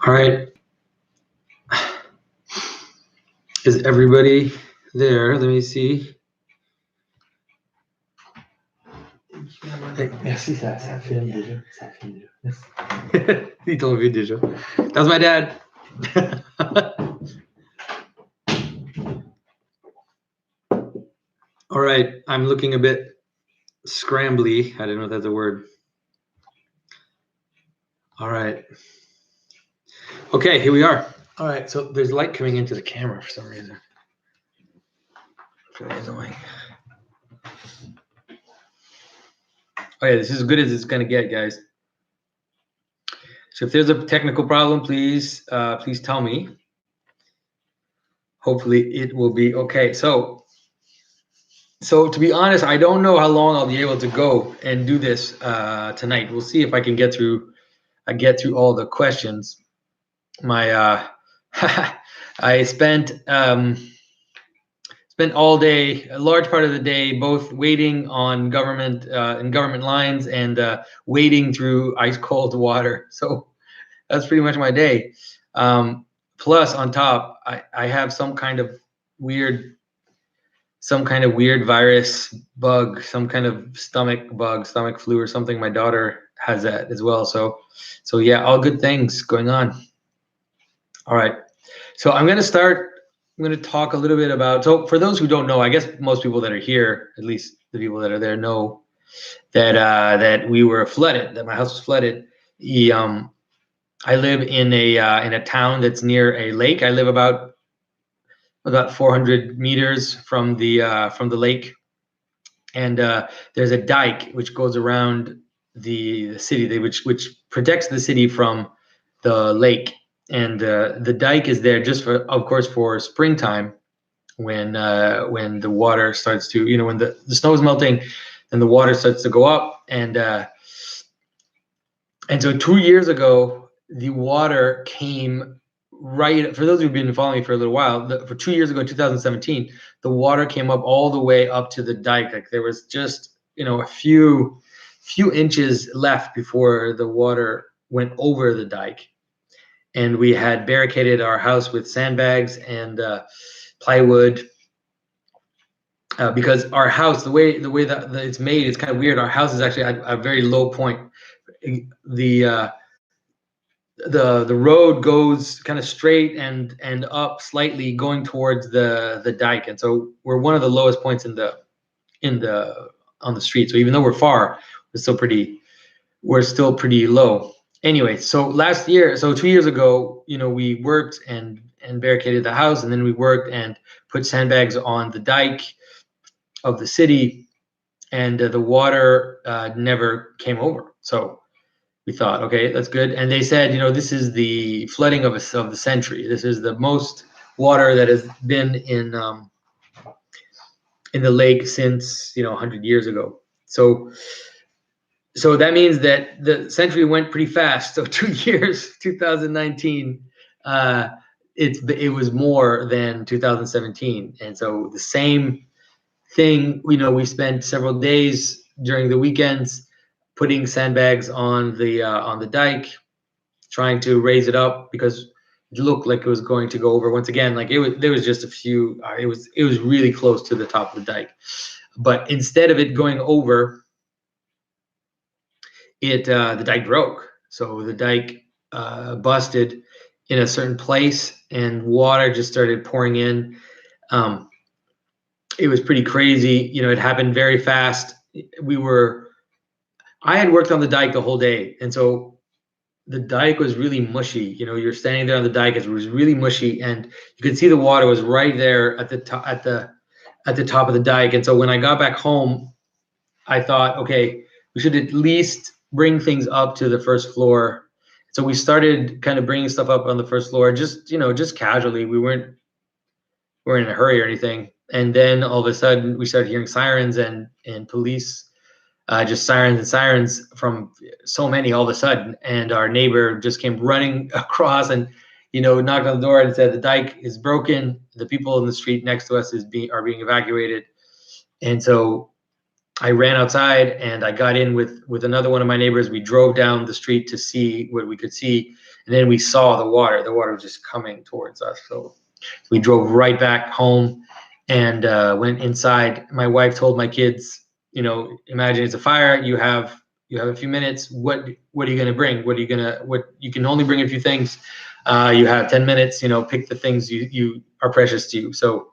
All right. Is everybody there? Let me see. Merci, ça fait un déjà. Ça fait un déjà. Ils t'ont vu déjà. That's my dad. All right. I'm looking a bit scrambly. I don't know if that's a word. All right. Okay, here we are. All right. So there's light coming into the camera for some reason. It's really annoying. Okay, this is as good as it's going to get, guys. So if there's a technical problem, please tell me. Hopefully it will be okay. So to be honest, I don't know how long I'll be able to go and do this tonight. We'll see if I can get through all the questions. My I spent all day, a large part of the day, both waiting on government lines and wading through ice cold water. So that's pretty much my day. Plus, on top, I have some kind of weird virus bug, some kind of stomach flu or something. My daughter has that as well. So yeah, all good things going on. All right. So I'm going to talk a little bit about, so for those who don't know, I guess most people that are here, at least the people that are there, know that we were flooded, that my house was flooded. I live in a town that's near a lake. I live about 400 meters from the lake, and there's a dike which goes around the city, which protects the city from the lake. And the dike is there just for, of course, for springtime, when the water starts to, when the snow is melting, and the water starts to go up, and so 2 years ago, the water came right, for those who've been following me for a little while, for 2 years ago, 2017, the water came up all the way up to the dike. Like there was just, a few inches left before the water went over the dike. And we had barricaded our house with sandbags and plywood, because our house, the way that it's made, it's kind of weird. Our house is actually at a very low point. The road goes kind of straight and up slightly, going towards the dike, and so we're one of the lowest points on the street. So even though we're far, we're still pretty low. Anyway, so 2 years ago, we worked and barricaded the house, and then we worked and put sandbags on the dike of the city, and the water never came over. So we thought, okay, that's good. And they said, this is the flooding of the century. This is the most water that has been in the lake since 100 years ago. So that means that the century went pretty fast. So 2 years, 2019, it was more than 2017, and so the same thing. We spent several days during the weekends putting sandbags on the dike, trying to raise it up, because it looked like it was going to go over once again. Like there was just a few. It was really close to the top of the dike, but instead of it going over, the dike broke. So the dike busted in a certain place, and water just started pouring in. It was pretty crazy. It happened very fast. I had worked on the dike the whole day, and so the dike was really mushy. You're standing there on the dike, it was really mushy, and you could see the water was right there at the top of the dike. And so when I got back home, I thought, okay, we should at least bring things up to the first floor. So we started kind of bringing stuff up on the first floor, just casually. We weren't in a hurry or anything. And then all of a sudden, we started hearing sirens and police. Just sirens from so many all of a sudden, and our neighbor just came running across and knocked on the door and said the dike is broken. The people in the street next to us are being evacuated. And so I ran outside and I got in with another one of my neighbors. We drove down the street to see what we could see, and then we saw the water. The water was just coming towards us. So we drove right back home and went inside. My wife told my kids, you know, imagine it's a fire. You have a few minutes. What are you gonna bring? What you can only bring a few things. You have 10 minutes. You know, pick the things you are precious to you. So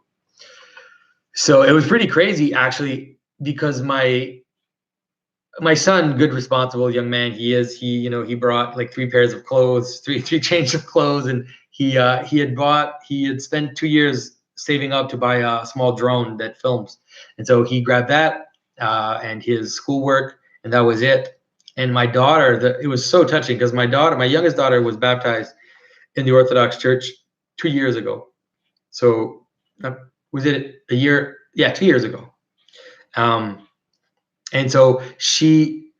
it was pretty crazy actually, because my son, good responsible young man he brought like 3 pairs of clothes, three changes of clothes, and he had spent 2 years saving up to buy a small drone that films, and so he grabbed that and his schoolwork, and that was it. And my daughter, it was so touching because my youngest daughter, was baptized in the Orthodox Church 2 years ago. So was it a year? Yeah, 2 years ago. And so she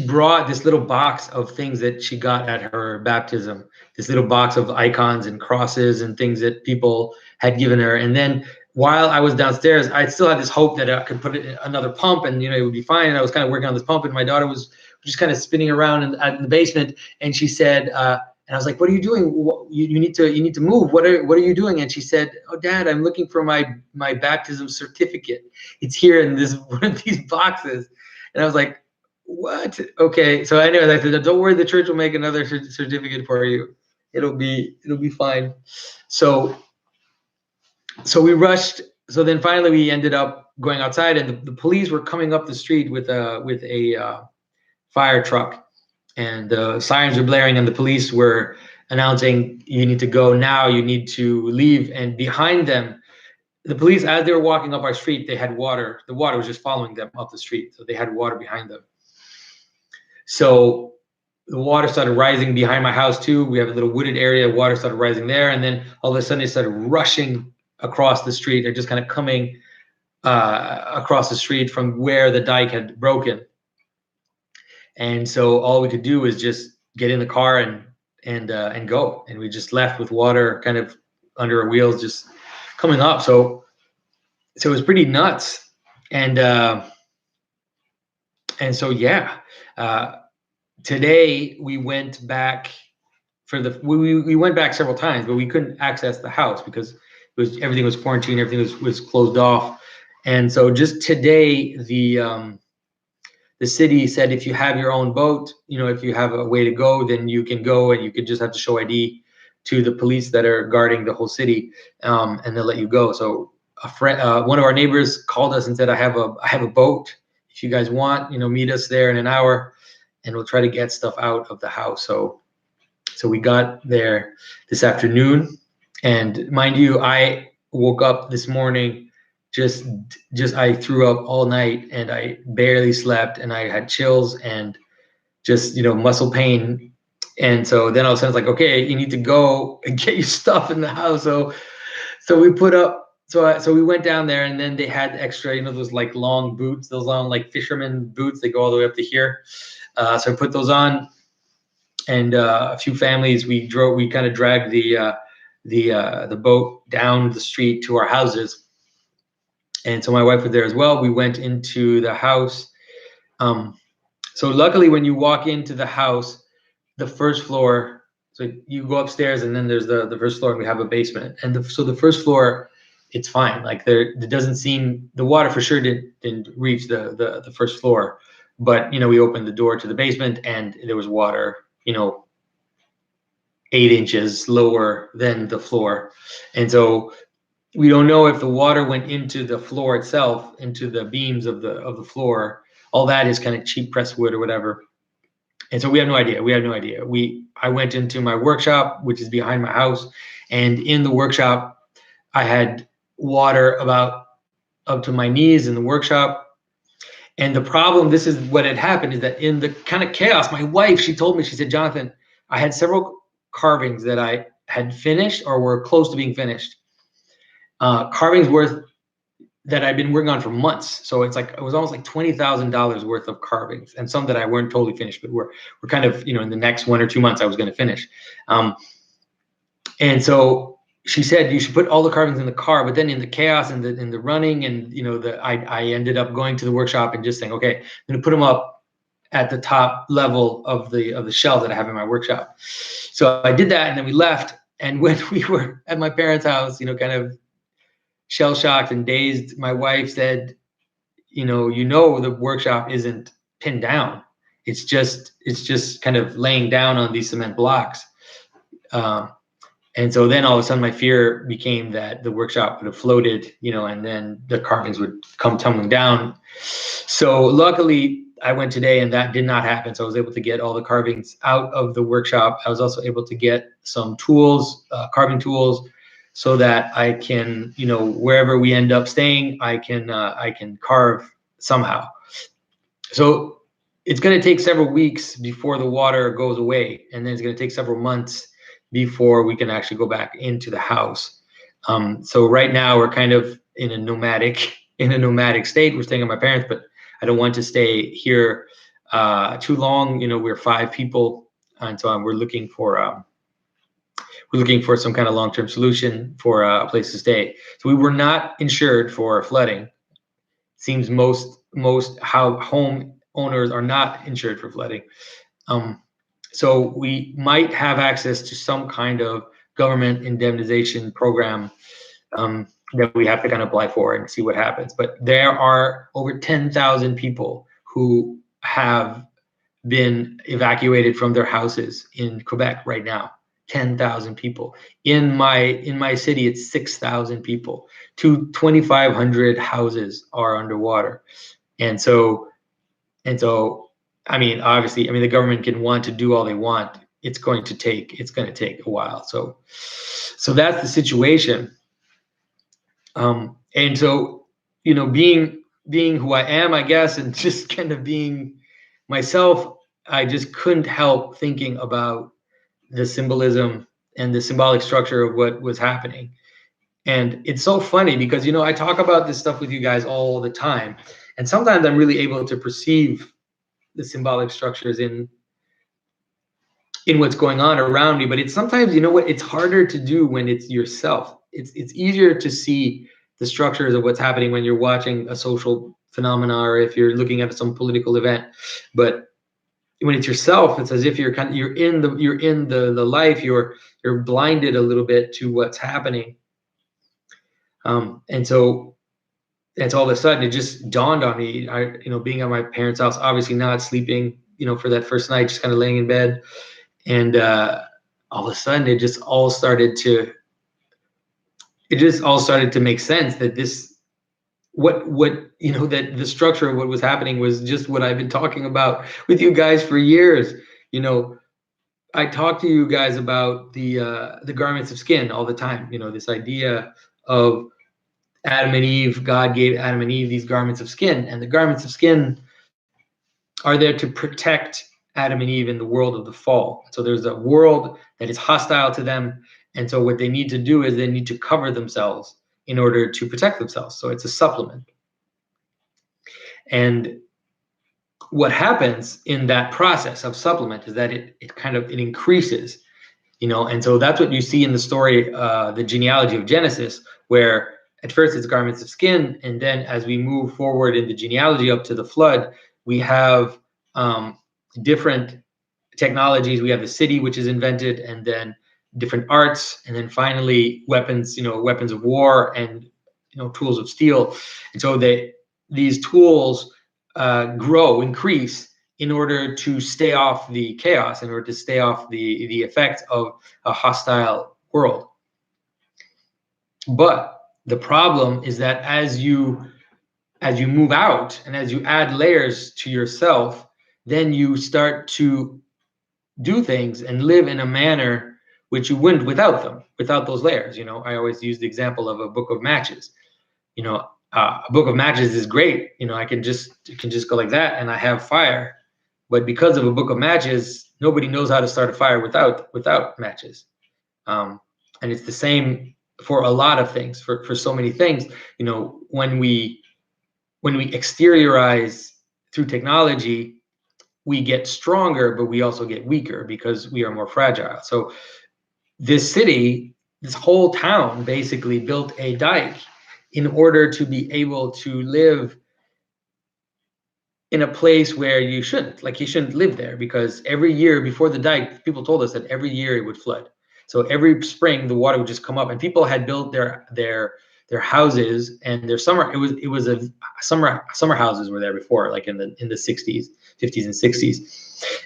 brought this little box of things that she got at her baptism, this little box of icons and crosses and things that people had given her. And then while I was downstairs, I still had this hope that I could put it in another pump and, it would be fine. And I was kind of working on this pump, and my daughter was just kind of spinning around in the basement. And she said, and I was like, "What are you doing? You need to move. What are you doing?" And she said, "Oh, Dad, I'm looking for my baptism certificate. It's here in this one of these boxes." And I was like, "What?" Okay. So anyways, I said, "Don't worry, the church will make another certificate for you. It'll be fine." So we rushed. So then finally we ended up going outside, and the police were coming up the street with a fire truck, and the sirens were blaring, and the police were announcing, "You need to go now. You need to leave." And behind them, the police, as they were walking up our street, they had water. The water was just following them up the street, so they had water behind them. So the water started rising behind my house too. We have a little wooded area. Water started rising there, and then all of a sudden it started rushing across the street. They're just kind of coming across the street from where the dike had broken. And so all we could do was just get in the car and go. And we just left with water kind of under our wheels, just coming up. So it was pretty nuts. And so yeah. Today we went back we went back several times, but we couldn't access the house because everything was quarantined, everything was closed off. And so just today, the city said, if you have your own boat, if you have a way to go, then you can go, and you could just have to show ID to the police that are guarding the whole city, and they'll let you go. So a friend, one of our neighbors, called us and said, I have a boat. If you guys want, meet us there in an hour, and we'll try to get stuff out of the house. So we got there this afternoon, and mind you, I woke up this morning, just I threw up all night, and I barely slept, and I had chills and just muscle pain. And so then all of a sudden it's like, okay, you need to go and get your stuff in the house. So we put up, so we went down there, and then they had extra, those like long boots, those long like fisherman boots, they go all the way up to here. So I put those on, and a few families, we kind of dragged the boat down the street to our houses. And so my wife was there as well. We went into the house. So luckily, when you walk into the house, the first floor, so you go upstairs, and then there's the first floor, and we have a basement. And so the first floor, it's fine. Like it doesn't seem, the water for sure didn't reach the first floor. But we opened the door to the basement, and there was water, 8 inches lower than the floor. And so we don't know if the water went into the floor itself, into the beams of the floor. All that is kind of cheap pressed wood or whatever. And so we have no idea. I went into my workshop, which is behind my house, and in the workshop, I had water about up to my knees in the workshop. And the problem, this is what had happened, is that in the kind of chaos, my wife, she told me, she said, Jonathan, I had several carvings that I had finished or were close to being finished. Carvings that I've been working on for months. So it was almost like $20,000 worth of carvings, and some that I weren't totally finished, but were kind of, in the next 1 or 2 months I was going to finish. And so she said you should put all the carvings in the car, but then in the chaos and in the running and I ended up going to the workshop and just saying, okay, I'm going to put them up at the top level of the shelves that I have in my workshop. So I did that, and then we left. And when we were at my parents' house, kind of shell shocked and dazed, my wife said, the workshop isn't pinned down. It's just kind of laying down on these cement blocks. And so then all of a sudden my fear became that the workshop would have floated, and then the carvings would come tumbling down. So luckily I went today and that did not happen. So I was able to get all the carvings out of the workshop. I was also able to get some tools, carving tools, so that I can, wherever we end up staying, I can carve somehow. So it's going to take several weeks before the water goes away, and then it's going to take several months before we can actually go back into the house. So right now we're kind of in a nomadic state. We're staying at my parents, but I don't want to stay here too long. We're 5 people, and so we're looking for some kind of long-term solution for a place to stay. So we were not insured for flooding. Seems most how home owners are not insured for flooding. So we might have access to some kind of government indemnization program that we have to kind of apply for and see what happens. But there are over 10,000 people who have been evacuated from their houses in Quebec right now. 10,000 people. In my city, it's 6,000 people. 2,500 houses are underwater, and so. Obviously, the government can want to do all they want. It's going to take a while. So that's the situation. And so, being who I am, I guess, and just kind of being myself, I just couldn't help thinking about the symbolism and the symbolic structure of what was happening. And it's so funny because, I talk about this stuff with you guys all the time. And sometimes I'm really able to perceive the symbolic structures in what's going on around me, but it's sometimes, it's harder to do when it's yourself. It's easier to see the structures of what's happening when you're watching a social phenomena or if you're looking at some political event. But when it's yourself, it's as if you're in the life. You're blinded a little bit to what's happening. And so it's all of a sudden it just dawned on me. Being at my parents' house, obviously not sleeping, for that first night, just kind of laying in bed, and all of a sudden it just all started to make sense that that the structure of what was happening was just what I've been talking about with you guys for years. I talk to you guys about the garments of skin all the time. This idea of Adam and Eve. God gave Adam and Eve these garments of skin, and the garments of skin are there to protect Adam and Eve in the world of the fall. So there's a world that is hostile to them, and so what they need to do is they need to cover themselves in order to protect themselves. So it's a supplement. And what happens in that process of supplement is that it increases, and so that's what you see in the story, the genealogy of Genesis, where at first it's garments of skin, and then as we move forward in the genealogy up to the flood, we have different technologies. We have the city, which is invented, and then different arts, and then finally weapons, weapons of war and tools of steel. And so these tools increase in order to stay off the chaos, in order to stay off the effects of a hostile world. But the problem is that as you move out and as you add layers to yourself, then you start to do things and live in a manner which you wouldn't without those layers. I always use the example of a book of matches. A book of matches is great. I can just go like that and I have fire. But because of a book of matches, nobody knows how to start a fire without matches. And it's the same for a lot of things, for so many things. When we exteriorize through technology, we get stronger, but we also get weaker because we are more fragile. So this city, whole town basically built a dike in order to be able to live in a place where you shouldn't. Like, you shouldn't live there, because every year before the dike, people told us that every year it would flood. So every spring the water would just come up, and people had built their houses and their summer. It was a summer houses were there before, like in the 60s, 50s, and 60s,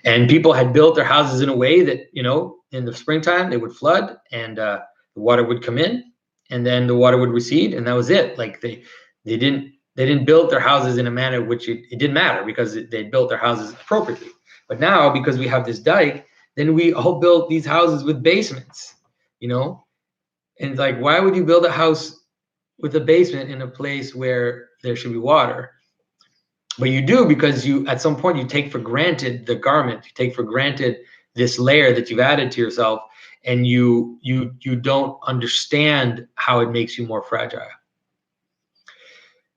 and people had built their houses in a way that, you know, in the springtime they would flood, and the water would come in, and then the water would recede, and that was it. Like, they didn't build their houses in a manner which it didn't matter, because they built their houses appropriately. But now, because we have this dike, then we all built these houses with basements, you know? And it's like, why would you build a house with a basement in a place where there should be water? But you do, because you, at some point, you take for granted the garment, you take for granted this layer that you've added to yourself, and you don't understand how it makes you more fragile.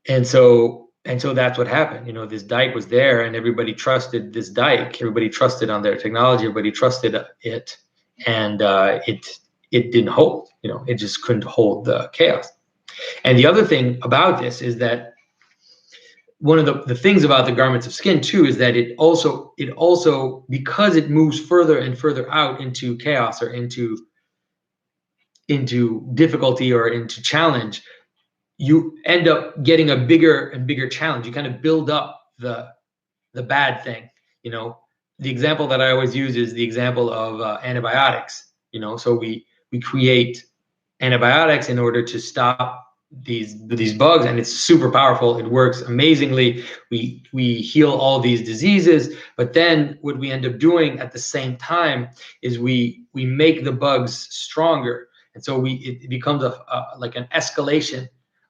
And so that's what happened. You know, this dike was there, and everybody trusted this dike. Everybody trusted on their technology. Everybody trusted it, and it didn't hold. You know, it just couldn't hold the chaos. And the other thing about this is that one of the things about the garments of skin too is that it also, because it moves further and further out into chaos, or into difficulty, or into challenge, you end up getting a bigger and bigger challenge. You kind of build up the bad thing. You know, the example that I always use is the example of antibiotics. You know, so we create antibiotics in order to stop these bugs, and it's super powerful. It works amazingly. We heal all these diseases, but then what we end up doing at the same time is we make the bugs stronger, and so it becomes like an escalation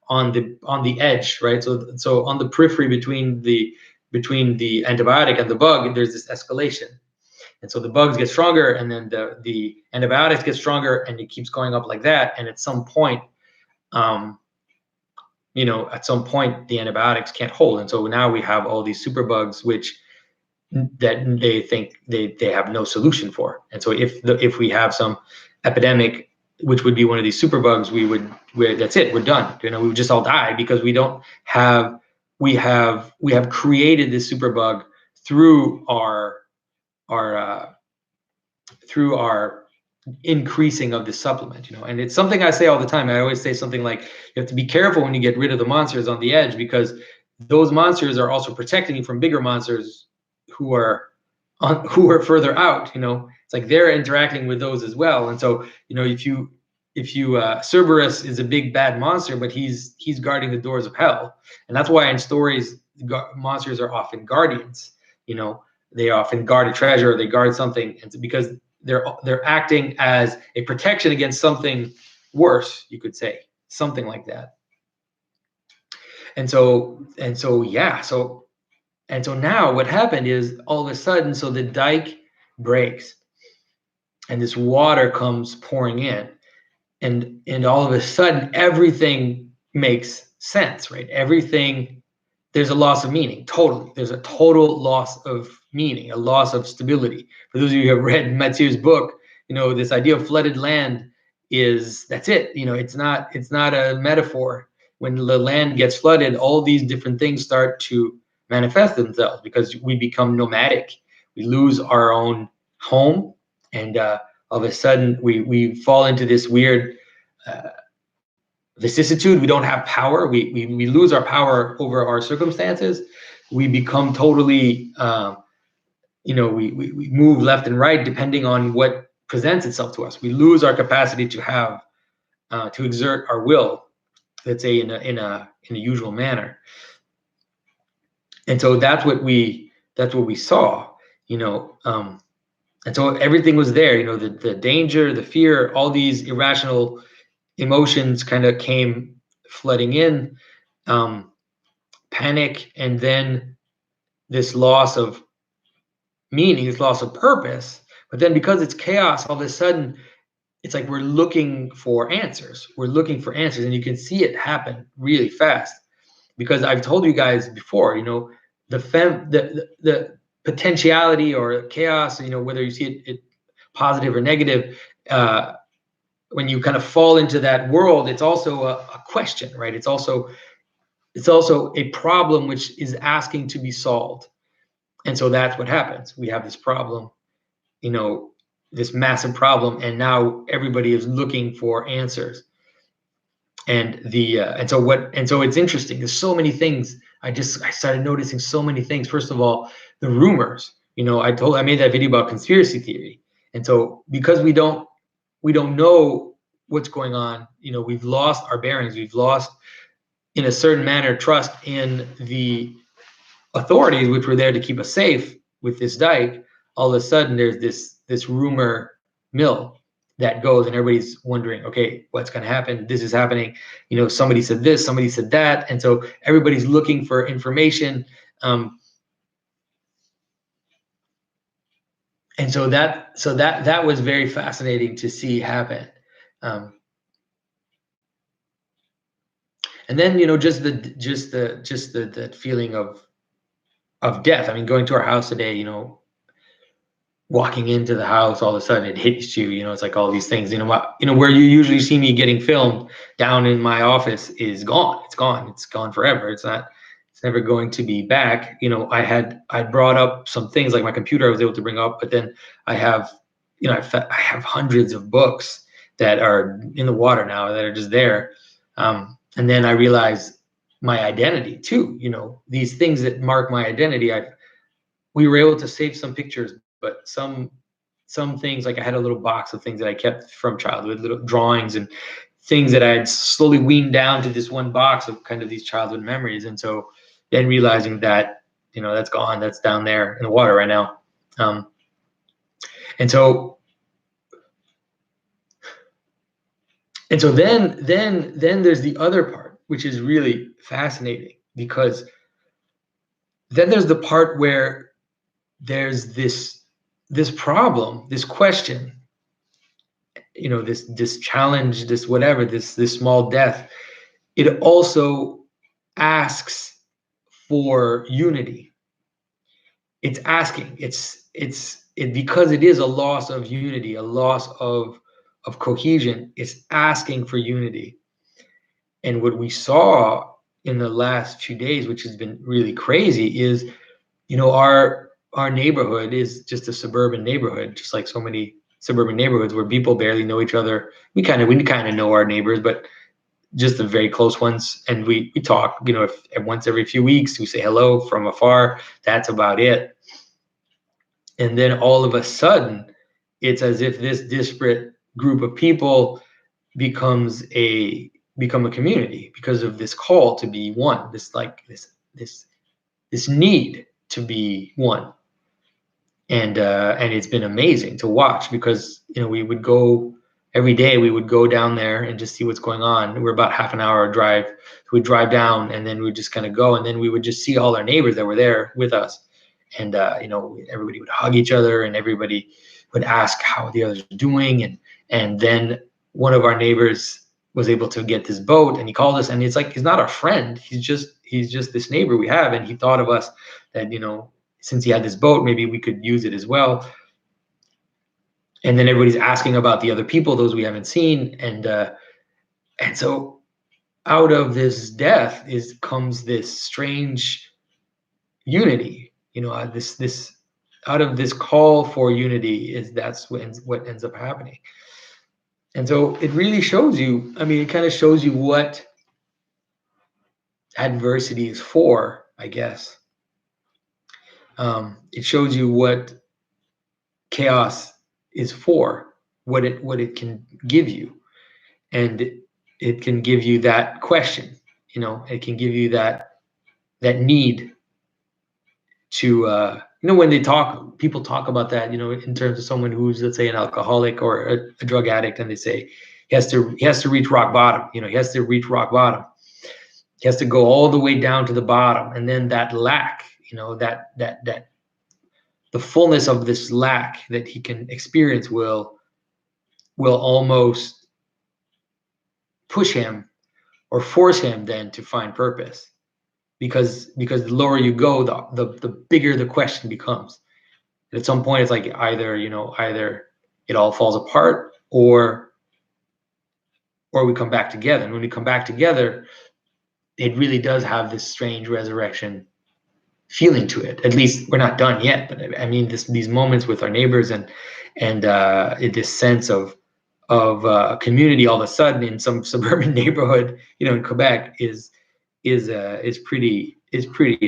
on the edge, right? So on the periphery between the antibiotic and the bug, there's this escalation. And so the bugs get stronger, and then the antibiotics get stronger, and it keeps going up like that. And at some point, you know, the antibiotics can't hold. And so now we have all these super bugs, that they think they have no solution for. And so if we have some epidemic, which would be one of these super bugs, that's it, we're done. You know, we would just all die, because we have created this super bug through our increasing of the supplement, you know. And it's something I say all the time. I always say something like, you have to be careful when you get rid of the monsters on the edge, because those monsters are also protecting you from bigger monsters who are further out. You know, it's like they're interacting with those as well. And so, you know, if you Cerberus is a big bad monster, but he's guarding the doors of hell. And that's why in stories, monsters are often guardians. You know, they often guard a treasure, or they guard something, and because they're acting as a protection against something worse, you could say, something like that. And so now what happened is, all of a sudden, so the dike breaks, and this water comes pouring in, and all of a sudden everything makes sense, right? Everything, there's a loss of meaning. Totally, there's a total loss of meaning, a loss of stability. For those of you who have read Mathieu's book, you know, this idea of flooded land that's it. You know, it's not a metaphor. When the land gets flooded, all these different things start to manifest themselves, because we become nomadic. We lose our own home, and all of a sudden we fall into this weird vicissitude. We don't have power. We lose our power over our circumstances. We become totally, you know, we move left and right depending on what presents itself to us. We lose our capacity to have to exert our will, let's say, in a usual manner. And so that's what we saw, you know. And so everything was there, you know, the danger, the fear, all these irrational emotions kind of came flooding in, panic, and then this loss of meaning, this loss of purpose. But then, because it's chaos, all of a sudden, it's like we're looking for answers. We're looking for answers, and you can see it happen really fast. Because I've told you guys before, you know, the potentiality or chaos, you know, whether you see it positive or negative, when you kind of fall into that world, it's also a question, right? It's also a problem which is asking to be solved. And so that's what happens. We have this problem, you know, this massive problem, and now everybody is looking for answers. And so it's interesting. There's so many things. I started noticing so many things. First of all, the rumors. You know, I made that video about conspiracy theory, and so because we don't know what's going on, you know, we've lost our bearings. We've lost, in a certain manner, trust in the authorities, which were there to keep us safe with this dike. All of a sudden, there's this rumor mill that goes, and everybody's wondering, okay, what's going to happen? This is happening. You know, somebody said this, somebody said that, and so everybody's looking for information. And so that was very fascinating to see happen. And then, you know, just the feeling of death. I mean, going to our house today, you know, walking into the house, all of a sudden it hits you. You know, it's like all these things. You know, where you usually see me getting filmed down in my office is gone. It's gone. It's gone forever. It's never going to be back. You know, I brought up some things like my computer I was able to bring up, but then I have hundreds of books that are in the water now that are just there. And then I realized my identity too. You know, these things that mark my identity. We were able to save some pictures, but some things, like I had a little box of things that I kept from childhood, little drawings and things that I had slowly weaned down to this one box of kind of these childhood memories. And so then realizing that, you know, that's gone, that's down there in the water right now. And so then there's the other part, which is really fascinating, because then there's the part where there's this problem, this question, you know, this challenge, this whatever, this small death. It also asks for unity. It's asking, because it is a loss of unity, a loss of cohesion. It's asking for unity. And what we saw in the last few days, which has been really crazy, is, you know, our neighborhood is just a suburban neighborhood, just like so many suburban neighborhoods where people barely know each other. We kind of know our neighbors, but just the very close ones. And we talk, you know, if once every few weeks we say hello from afar. That's about it. And then all of a sudden, it's as if this disparate group of people become a community because of this call to be one. This need to be one. And it's been amazing to watch, because, you know, we would go every day. We would go down there and just see what's going on. We're about half an hour drive. So we'd drive down, and then we'd just kind of go, and then we would just see all our neighbors that were there with us. And you know, everybody would hug each other, and everybody would ask how the others were doing. And then one of our neighbors was able to get this boat, and he called us, and it's like, he's not our friend. He's just this neighbor we have, and he thought of us, that, you know, since he had this boat, maybe we could use it as well. And then everybody's asking about the other people, those we haven't seen. And so out of this death comes this strange unity, you know, this out of this call for unity that's what ends up happening. And so it really shows you, I mean, it kind of shows you what adversity is for, I guess. It shows you what chaos is for, what it can give you. And it can give you that question, you know, it can give you that need to, you know, when people talk about that, you know, in terms of someone who's, let's say, an alcoholic or a drug addict, and they say he has to reach rock bottom, you know, he has to reach rock bottom. He has to go all the way down to the bottom. And then that lack, you know, that the fullness of this lack that he can experience will almost push him or force him then to find purpose, because the lower you go, the bigger the question becomes. And at some point, it's like either it all falls apart, or or we come back together. And when we come back together, it really does have this strange resurrection feeling to it. At least we're not done yet, but I mean, these moments with our neighbors and this sense of community all of a sudden in some suburban neighborhood, in Quebec is pretty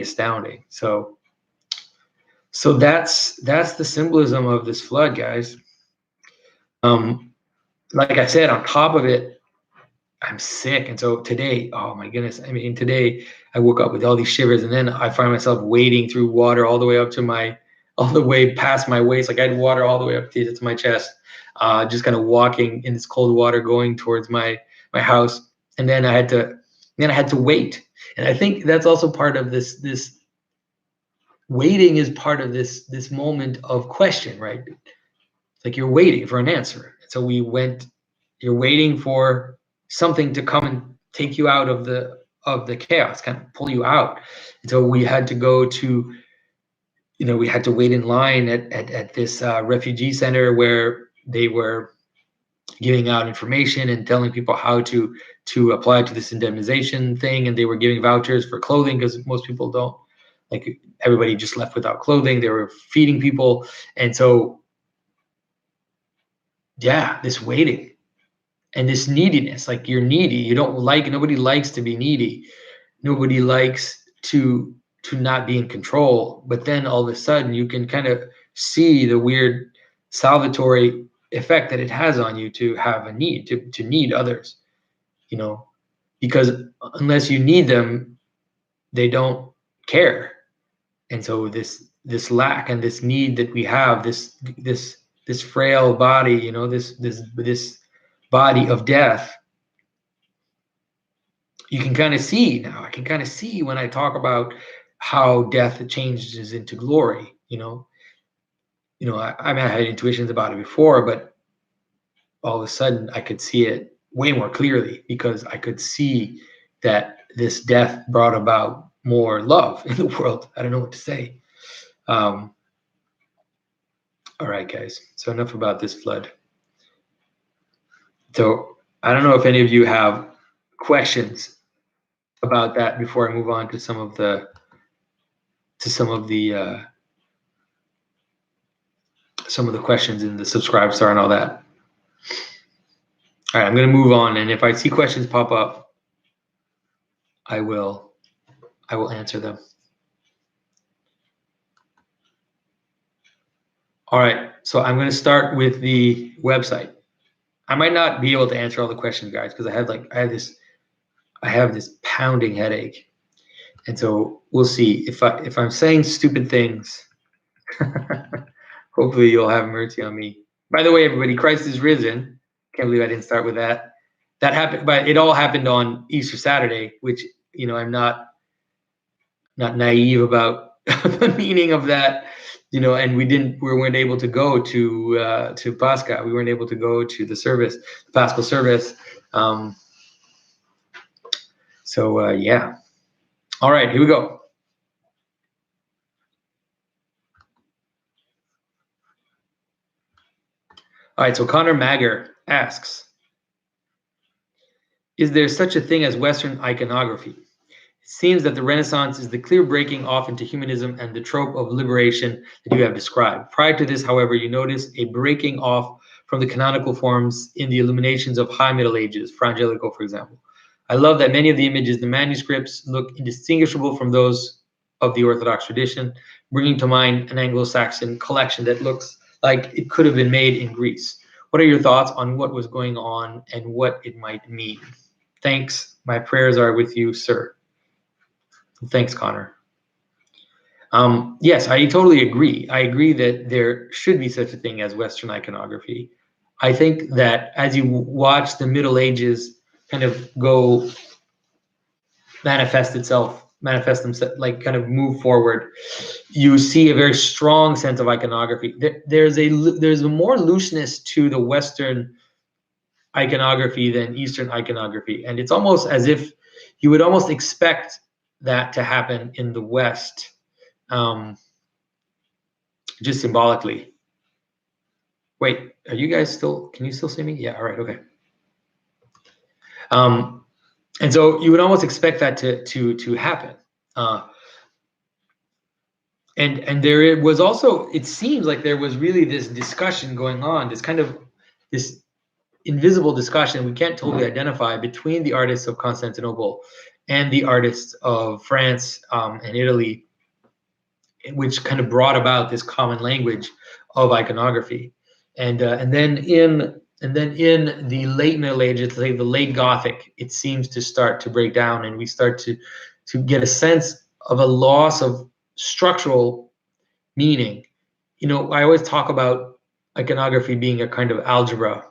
astounding. So that's the symbolism of this flood, guys. Like I said, on top of it, I'm sick. And so today, oh my goodness, I mean, today I woke up with all these shivers, and then I find myself wading through water all the way up to all the way past my waist. Like I had water all the way up to my chest, just kind of walking in this cold water, going towards my house. And then I had to wait. And I think that's also part of this waiting is part of this moment of question, right? It's like you're waiting for an answer. So you're waiting for something to come and take you out of the chaos, kind of pull you out. And so we had to go to, we had to wait in line at this refugee center where they were giving out information and telling people how to apply to this indemnization thing. And they were giving vouchers for clothing because most people don't, like everybody just left without clothing. They were feeding people. And so, yeah, this waiting. And this neediness, like you're needy. Nobody likes to be needy. Nobody likes to not be in control. But then all of a sudden you can kind of see the weird salvatory effect that it has on you to have a need, to need others, because unless you need them, they don't care. And so this lack and this need that we have, this frail body, this body of death, you can kind of see now. I can kind of see when I talk about how death changes into glory. I mean, I had intuitions about it before, but all of a sudden I could see it way more clearly because I could see that this death brought about more love in the world. I don't know what to say. All right, guys. So enough about this flood. So I don't know if any of you have questions about that before I move on to some of the questions in the subscribe star and all that. All right, I'm going to move on, and if I see questions pop up, I will answer them. All right, so I'm going to start with the website. I might not be able to answer all the questions, guys, because I have this pounding headache, and so we'll see if I'm saying stupid things. Hopefully, you'll have mercy on me. By the way, everybody, Christ is risen. Can't believe I didn't start with that. That happened, but it all happened on Easter Saturday, which I'm not naive about the meaning of that. And we weren't able to go to Pascha. We weren't able to go to the service, the Paschal service. So yeah. All right, here we go. All right, so Connor Magger asks, is there such a thing as Western iconography? It seems that the Renaissance is the clear breaking off into humanism and the trope of liberation that you have described. Prior to this, however, you notice a breaking off from the canonical forms in the illuminations of High Middle Ages, Fra Angelico, for example. I love that many of the images in the manuscripts look indistinguishable from those of the Orthodox tradition, bringing to mind an Anglo-Saxon collection that looks like it could have been made in Greece. What are your thoughts on what was going on and what it might mean? Thanks. My prayers are with you, sir. Thanks, Connor. Yes, I totally agree. I agree that there should be such a thing as Western iconography. I think that as you watch the Middle Ages kind of go manifest themselves, like kind of move forward, you see a very strong sense of iconography. There's a more looseness to the Western iconography than Eastern iconography, and it's almost as if you would almost expect that to happen in the West, just symbolically. Wait, are you guys still? Can you still see me? Yeah. All right. Okay. And so you would almost expect that to happen. And there was also, it seems like there was really this discussion going on, this invisible discussion we can't totally identify between the artists of Constantinople and the artists of France and Italy, which kind of brought about this common language of iconography. And then in the late Middle Ages, like the late Gothic, it seems to start to break down, and we start to get a sense of a loss of structural meaning. I always talk about iconography being a kind of algebra,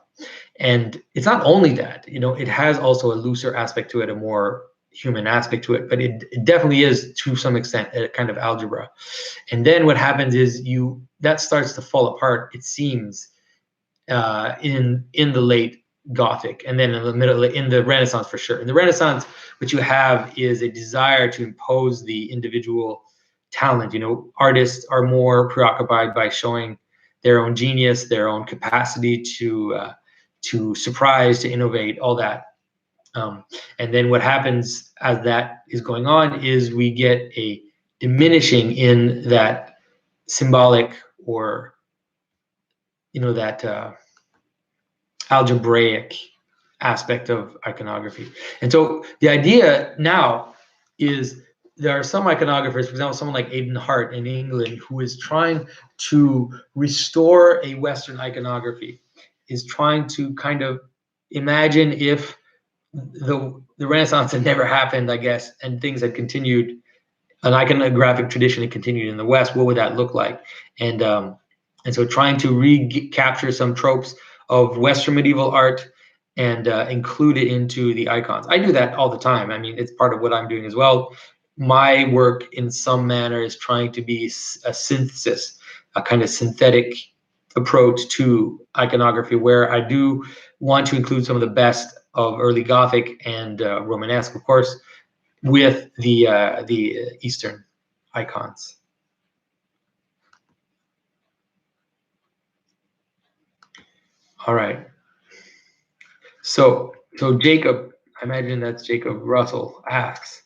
and it's not only that. It has also a looser aspect to it, a more human aspect to it, but it definitely is to some extent a kind of algebra. And then what happens is that starts to fall apart, it seems, in the late Gothic, and then in the Renaissance for sure. In the Renaissance, what you have is a desire to impose the individual talent. Artists are more preoccupied by showing their own genius, their own capacity to surprise, to innovate, all that. And then what happens as that is going on is we get a diminishing in that symbolic, or that algebraic aspect of iconography. And so the idea now is, there are some iconographers, for example, someone like Aidan Hart in England, who is trying to restore a Western iconography, is trying to kind of imagine if the Renaissance had never happened, I guess, and things had continued, an iconographic tradition had continued in the West, what would that look like? And so trying to recapture some tropes of Western medieval art and include it into the icons. I do that all the time. I mean, it's part of what I'm doing as well. My work, in some manner, is trying to be a synthesis, a kind of synthetic approach to iconography, where I do want to include some of the best of early Gothic and Romanesque, of course, with the Eastern icons. All right. So Jacob, I imagine that's Jacob Russell, asks,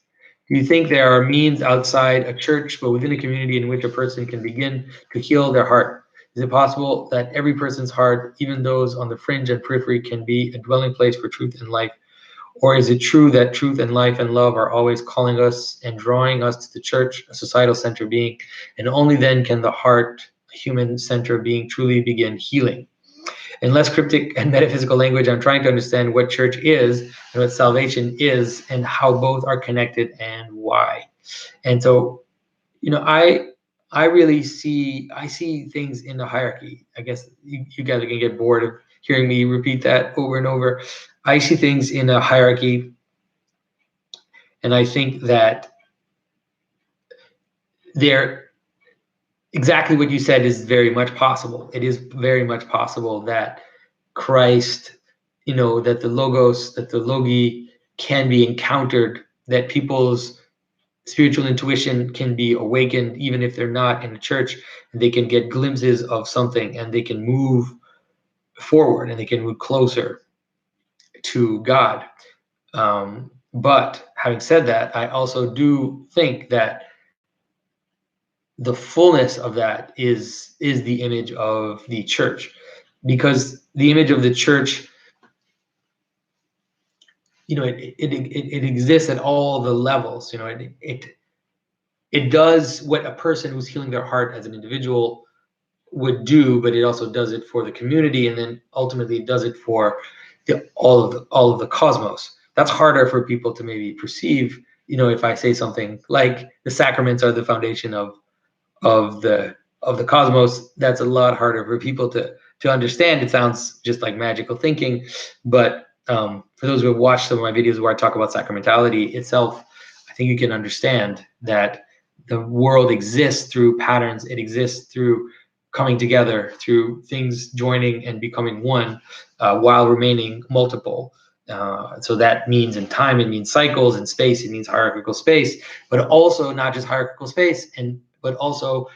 do you think there are means outside a church, but within a community, in which a person can begin to heal their heart? Is it possible that every person's heart, even those on the fringe and periphery, can be a dwelling place for truth and life? Or is it true that truth and life and love are always calling us and drawing us to the church, a societal center being, and only then can the heart, a human center being, truly begin healing? In less cryptic and metaphysical language, I'm trying to understand what church is and what salvation is, and how both are connected and why. And so, I really see things in the hierarchy. I guess you guys are gonna get bored of hearing me repeat that over and over. I see things in a hierarchy, and I think that exactly what you said is very much possible. It is very much possible that Christ, that the logos, that the logi can be encountered, that people's spiritual intuition can be awakened, even if they're not in a church, and they can get glimpses of something, and they can move forward, and they can move closer to God. But having said that, I also do think that the fullness of that is the image of the church, because the image of the church, it exists at all the levels. It does what a person who's healing their heart as an individual would do, but it also does it for the community, and then ultimately it does it for all of the cosmos. That's harder for people to maybe perceive. If I say something like the sacraments are the foundation of the cosmos, that's a lot harder for people to understand. It sounds just like magical thinking, but for those who have watched some of my videos where I talk about sacramentality itself, I think you can understand that the world exists through patterns. It exists through coming together, through things joining and becoming one, while remaining multiple. So that means in time, it means cycles, in space, it means hierarchical space, but also not just hierarchical space, but also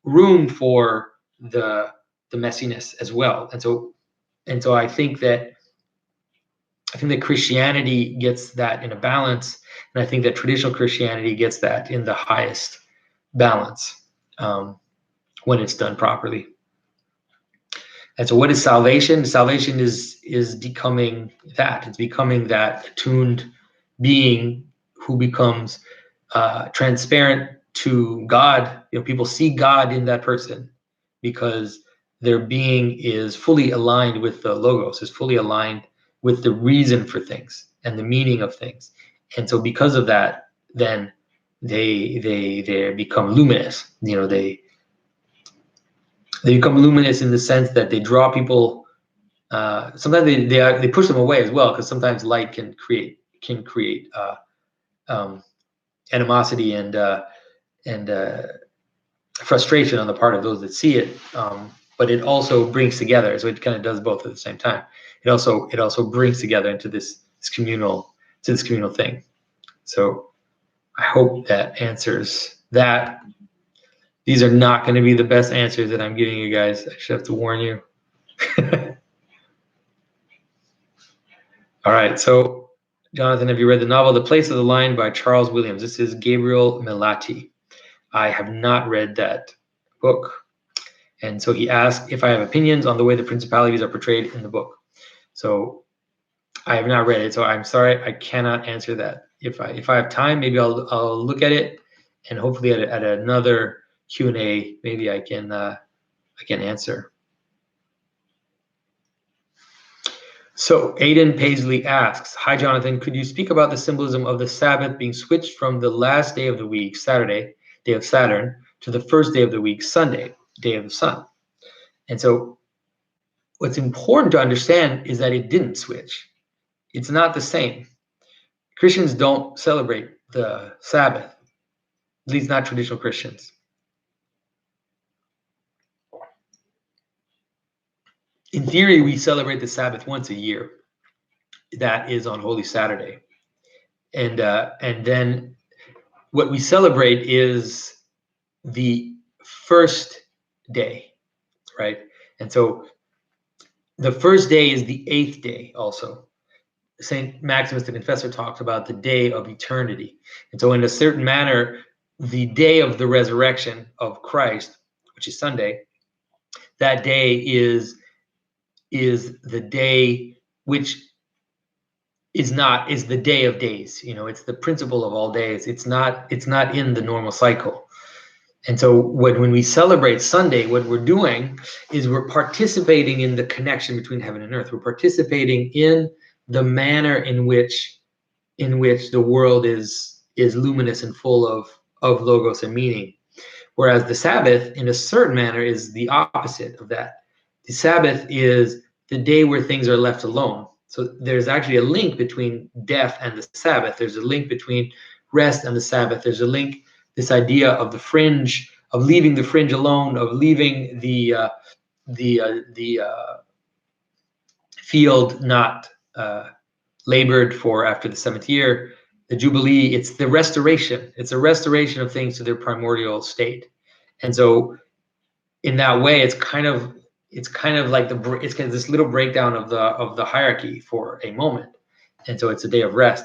room for the messiness as well. And so I think that I think that Christianity gets that in a balance, and I think that traditional Christianity gets that in the highest balance when it's done properly. And so what is salvation? Salvation is becoming that. It's becoming that attuned being who becomes transparent to God. People see God in that person because their being is fully aligned with the logos, is fully aligned with the reason for things and the meaning of things. And so because of that, then they become luminous. They become luminous in the sense that they draw people. Sometimes they push them away as well, because sometimes light can create animosity and frustration on the part of those that see it. But it also brings together, so it kind of does both at the same time. It also brings together into this communal thing. So I hope that answers that. These are not going to be the best answers that I'm giving you guys. I should have to warn you. All right. So, Jonathan, have you read the novel The Place of the Lion by Charles Williams? This is Gabriel Melati. I have not read that book. And so he asked if I have opinions on the way the principalities are portrayed in the book. So I have not read it. So I'm sorry, I cannot answer that. If I have time, maybe I'll look at it, and hopefully at another Q&A, maybe I can answer. So Aidan Paisley asks, hi, Jonathan, could you speak about the symbolism of the Sabbath being switched from the last day of the week, Saturday, day of Saturn, to the first day of the week, Sunday, day of the sun? And so what's important to understand is that it didn't switch. It's not the same. Christians don't celebrate the Sabbath, at least not traditional Christians. In theory, we celebrate the Sabbath once a year. That is on Holy Saturday. And then what we celebrate is the first day, right? And so the first day is the 8th day also. St. Maximus the Confessor talked about the day of eternity. And so in a certain manner, the day of the resurrection of Christ, which is Sunday, that day is the day which is the day of days. It's the principle of all days. It's not in the normal cycle. And so when we celebrate Sunday, what we're doing is we're participating in the connection between heaven and earth. We're participating in the manner in which the world is luminous and full of logos and meaning. Whereas the Sabbath, in a certain manner, is the opposite of that. The Sabbath is the day where things are left alone. So there's actually a link between death and the Sabbath. There's a link between rest and the Sabbath. There's a link, this idea of the fringe, of leaving the fringe alone, of leaving the field not labored for after the 7th year. The Jubilee, it's the restoration. It's a restoration of things to their primordial state. And so in that way, it's kind of like it's kind of this little breakdown of the hierarchy for a moment. And so it's a day of rest.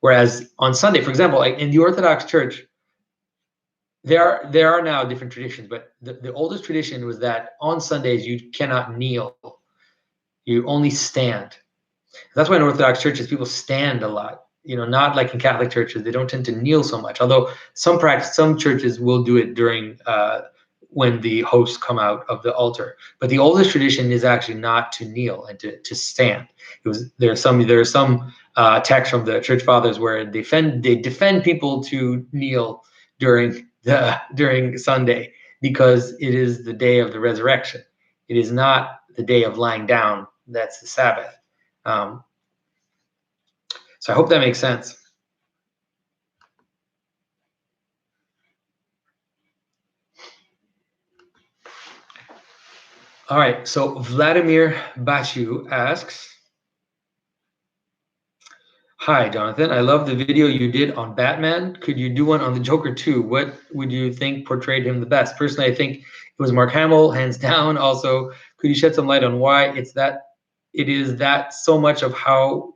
Whereas on Sunday, for example, in the Orthodox Church, there are now different traditions, but the oldest tradition was that on Sundays you cannot kneel. You only stand. That's why in Orthodox churches people stand a lot. Not like in Catholic churches, they don't tend to kneel so much. Although some churches will do it during when the hosts come out of the altar. But the oldest tradition is actually not to kneel and to stand. There are some texts from the church fathers where they defend people to kneel during Sunday, because it is the day of the resurrection. It is not the day of lying down. That's the Sabbath. So I hope that makes sense. All right, so Vladimir Bachu asks, hi, Jonathan. I love the video you did on Batman. Could you do one on the Joker too? What would you think portrayed him the best? Personally, I think it was Mark Hamill, hands down. Also, could you shed some light on why it is that so much of how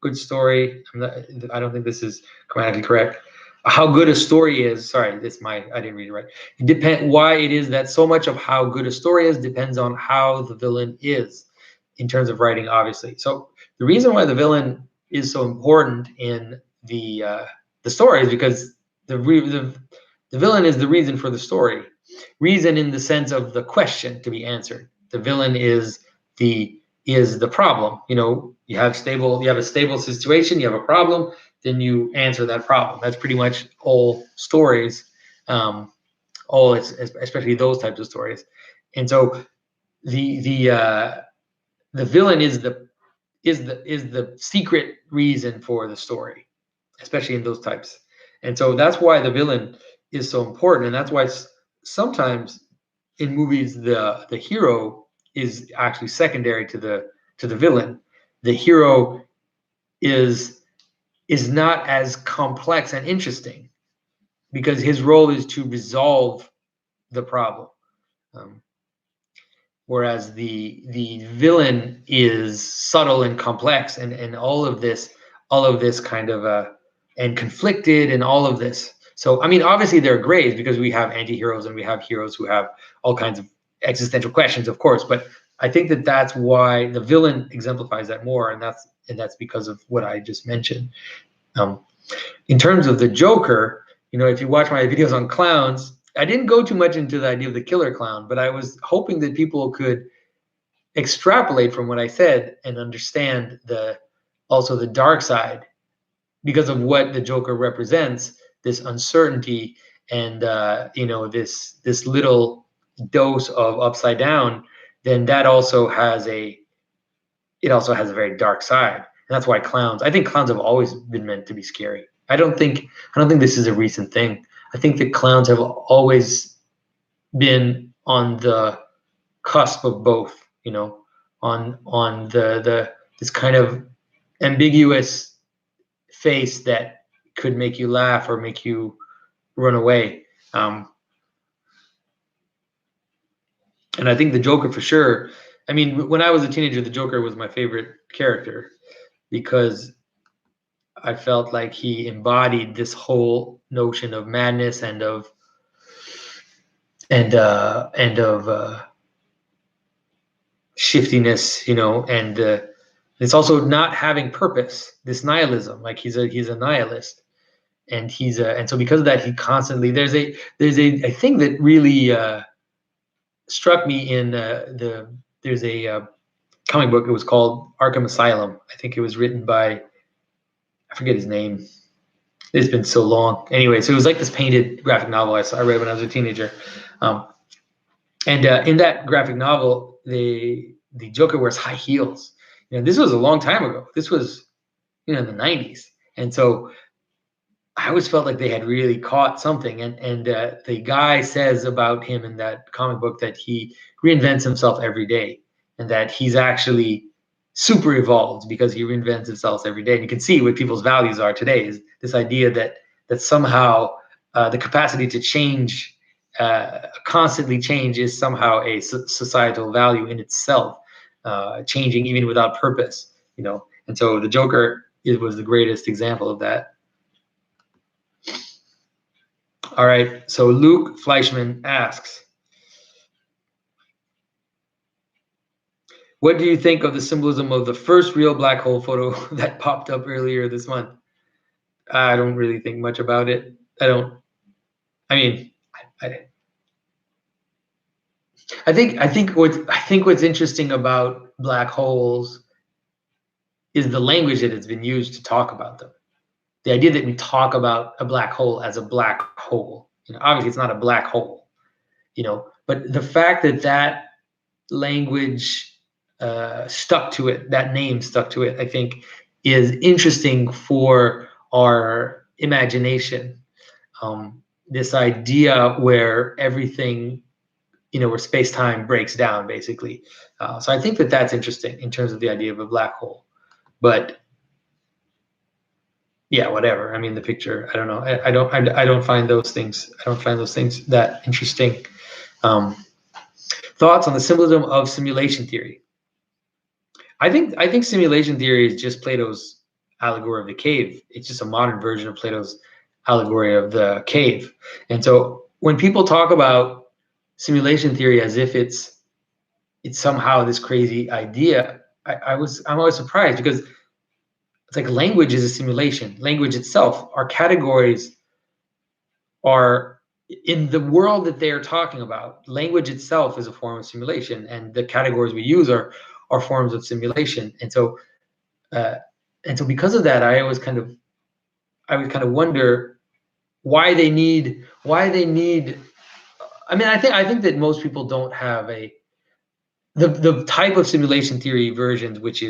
good story. I don't think this is grammatically correct. How good a story is. Sorry, I didn't read it right. Why it is that so much of how good a story is depends on how the villain is, in terms of writing, obviously. So the reason why the villain is so important in the story is because the villain is the reason for the story. Reason in the sense of the question to be answered. The villain is the problem. You have a stable situation, you have a problem, then you answer that problem. That's pretty much all stories, especially those types of stories. And so the villain is the secret reason for the story, especially in those types. And so that's why the villain is so important, and that's why sometimes in movies the hero is actually secondary to the villain. The hero is not as complex and interesting because his role is to resolve the problem. Whereas the villain is subtle and complex, and all of this kind of and conflicted and all of this. So I mean, obviously there are grays because we have anti-heroes and we have heroes who have all kinds of existential questions, of course. But I think that that's why the villain exemplifies that more, and that's because of what I just mentioned. In terms of the Joker, if you watch my videos on clowns, I didn't go too much into the idea of the killer clown, but I was hoping that people could extrapolate from what I said and understand also the dark side, because of what the Joker represents, this uncertainty and this little dose of upside down. Then that also has a very dark side, and that's why I think clowns have always been meant to be scary. I don't think this is a recent thing. I think that clowns have always been on the cusp of both, on this kind of ambiguous face that could make you laugh or make you run away. And I think the Joker for sure. I mean, when I was a teenager, the Joker was my favorite character because I felt like he embodied this whole notion of madness and of shiftiness, and it's also not having purpose, this nihilism. Like he's a nihilist, and and so because of that, he constantly there's a thing that really struck me in there's a comic book. It was called Arkham Asylum. I think it was written by, I forget his name. It's been so long. Anyway, so it was like this painted graphic novel I read when I was a teenager. And in that graphic novel, the Joker wears high heels. This was a long time ago. This was, in the 90s. And so I always felt like they had really caught something. And the guy says about him in that comic book that he reinvents himself every day, and that he's actually super evolved because he reinvents himself every day. And you can see what people's values are today, is this idea that somehow the capacity to change, constantly change, is somehow a societal value in itself, changing even without purpose, And so the Joker was the greatest example of that. All right, so Luke Fleischman asks, what do you think of the symbolism of the first real black hole photo that popped up earlier this month? I don't really think much about it. I think what's interesting about black holes is the language that has been used to talk about them. The idea that we talk about a black hole as a black hole. Obviously it's not a black hole, but the fact that language stuck to it, that name stuck to it, I think is interesting for our imagination. This idea where everything, where space-time breaks down, basically. So I think that's interesting in terms of the idea of a black hole. But yeah, whatever. I mean, the picture, I don't know. I don't find those things. I don't find those things that interesting. Thoughts on the symbolism of simulation theory? I think simulation theory is just Plato's allegory of the cave. It's just a modern version of Plato's allegory of the cave. And so when people talk about simulation theory as if it's somehow this crazy idea, I'm always surprised, because it's like language is a simulation. Language itself, our categories are, in the world that they are talking about, language itself is a form of simulation, and the categories we use are forms of simulation. And so because of that, I would kind of wonder why they need. I mean, I think that most people don't have the type of simulation theory versions, which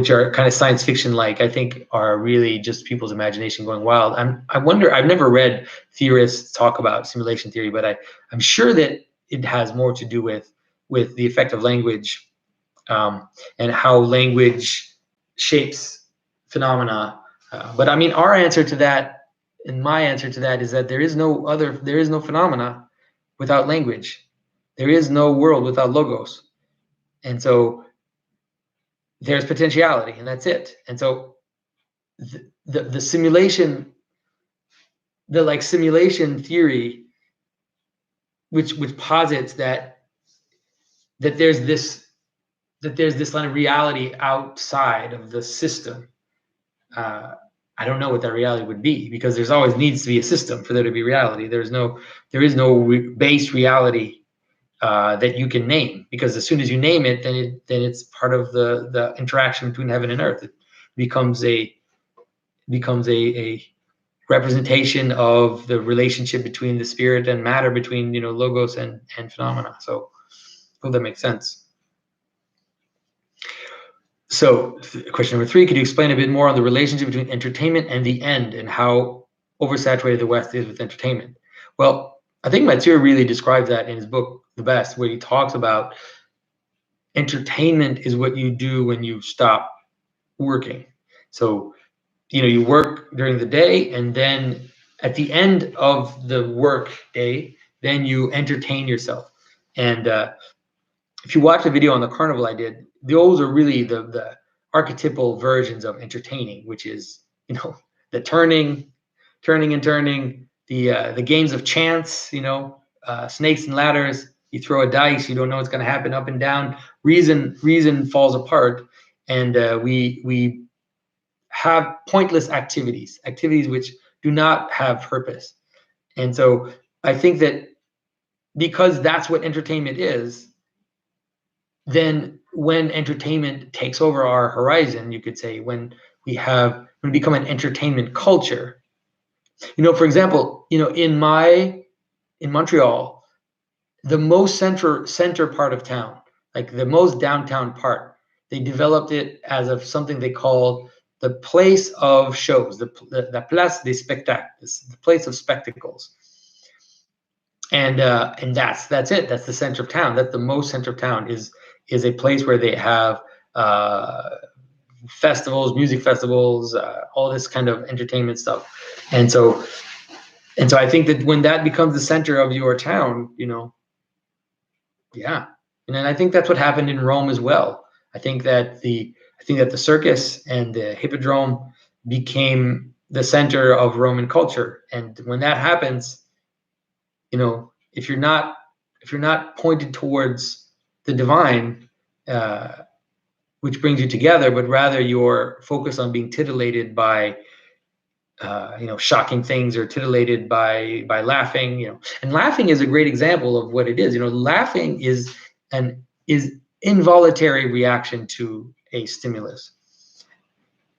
are kind of science fiction like, I think are really just people's imagination going wild. I wonder, I've never read theorists talk about simulation theory, but I'm sure that it has more to do with the effect of language, and how language shapes phenomena. But I mean, our answer to that, and my answer to that, is that there is no phenomena without language. There is no world without logos. And so there's potentiality, and that's it. And so the simulation, simulation theory, which posits that there's this line of reality outside of the system. I don't know what that reality would be, because there's always needs to be a system for there to be reality. There is no base reality that you can name, because as soon as you name it, then it's part of the interaction between heaven and earth. It becomes a representation of the relationship between the spirit and matter, between logos and phenomena. So I hope that makes sense. So question number 3, could you explain a bit more on the relationship between entertainment and the end, and how oversaturated the West is with entertainment? Well, I think Mathieu really describes that in his book the best, where he talks about entertainment is what you do when you stop working. So you work during the day, and then at the end of the work day, then you entertain yourself. And if you watch the video on the carnival I did, those are really the archetypal versions of entertaining, which is the turning, the games of chance, snakes and ladders. You throw a dice, you don't know what's going to happen, up and down. Reason falls apart, and we have pointless activities which do not have purpose. And so I think that because that's what entertainment is, then when entertainment takes over our horizon, you could say, when we become an entertainment culture. For example, in Montreal, the most center part of town, like the most downtown part, they developed it as of something they called the place of shows, the place des spectacles, the place of spectacles. And that's it. That's the center of town. That's the most center of town, is a place where they have festivals, music festivals, all this kind of entertainment stuff. And so I think that when that becomes the center of your town, yeah. And I think that's what happened in Rome as well. I think that the circus and the hippodrome became the center of Roman culture. And when that happens, if you're not pointed towards the divine, which brings you together, but rather you're focused on being titillated by shocking things, or titillated by laughing, and laughing is a great example of what it is. Laughing is an involuntary reaction to a stimulus.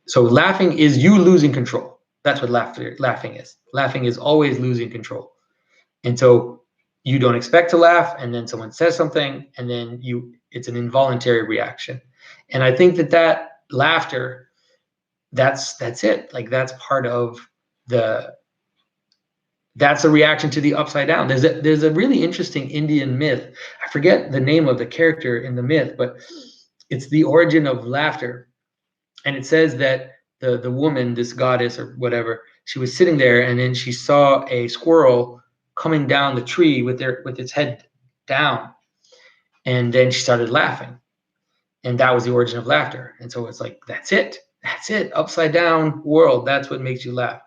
So laughing is you losing control. That's what laughing is. Laughing is always losing control. And so you don't expect to laugh, and then someone says something, and then it's an involuntary reaction. And I think that laughter, that's it. Like, that's part of that's a reaction to the upside down. There's a really interesting Indian myth. I forget the name of the character in the myth, but it's the origin of laughter. And it says that the woman, this goddess or whatever, she was sitting there, and then she saw a squirrel coming down the tree with its head down, and then she started laughing, and that was the origin of laughter. And so it's like, that's it. That's it. Upside down world. That's what makes you laugh.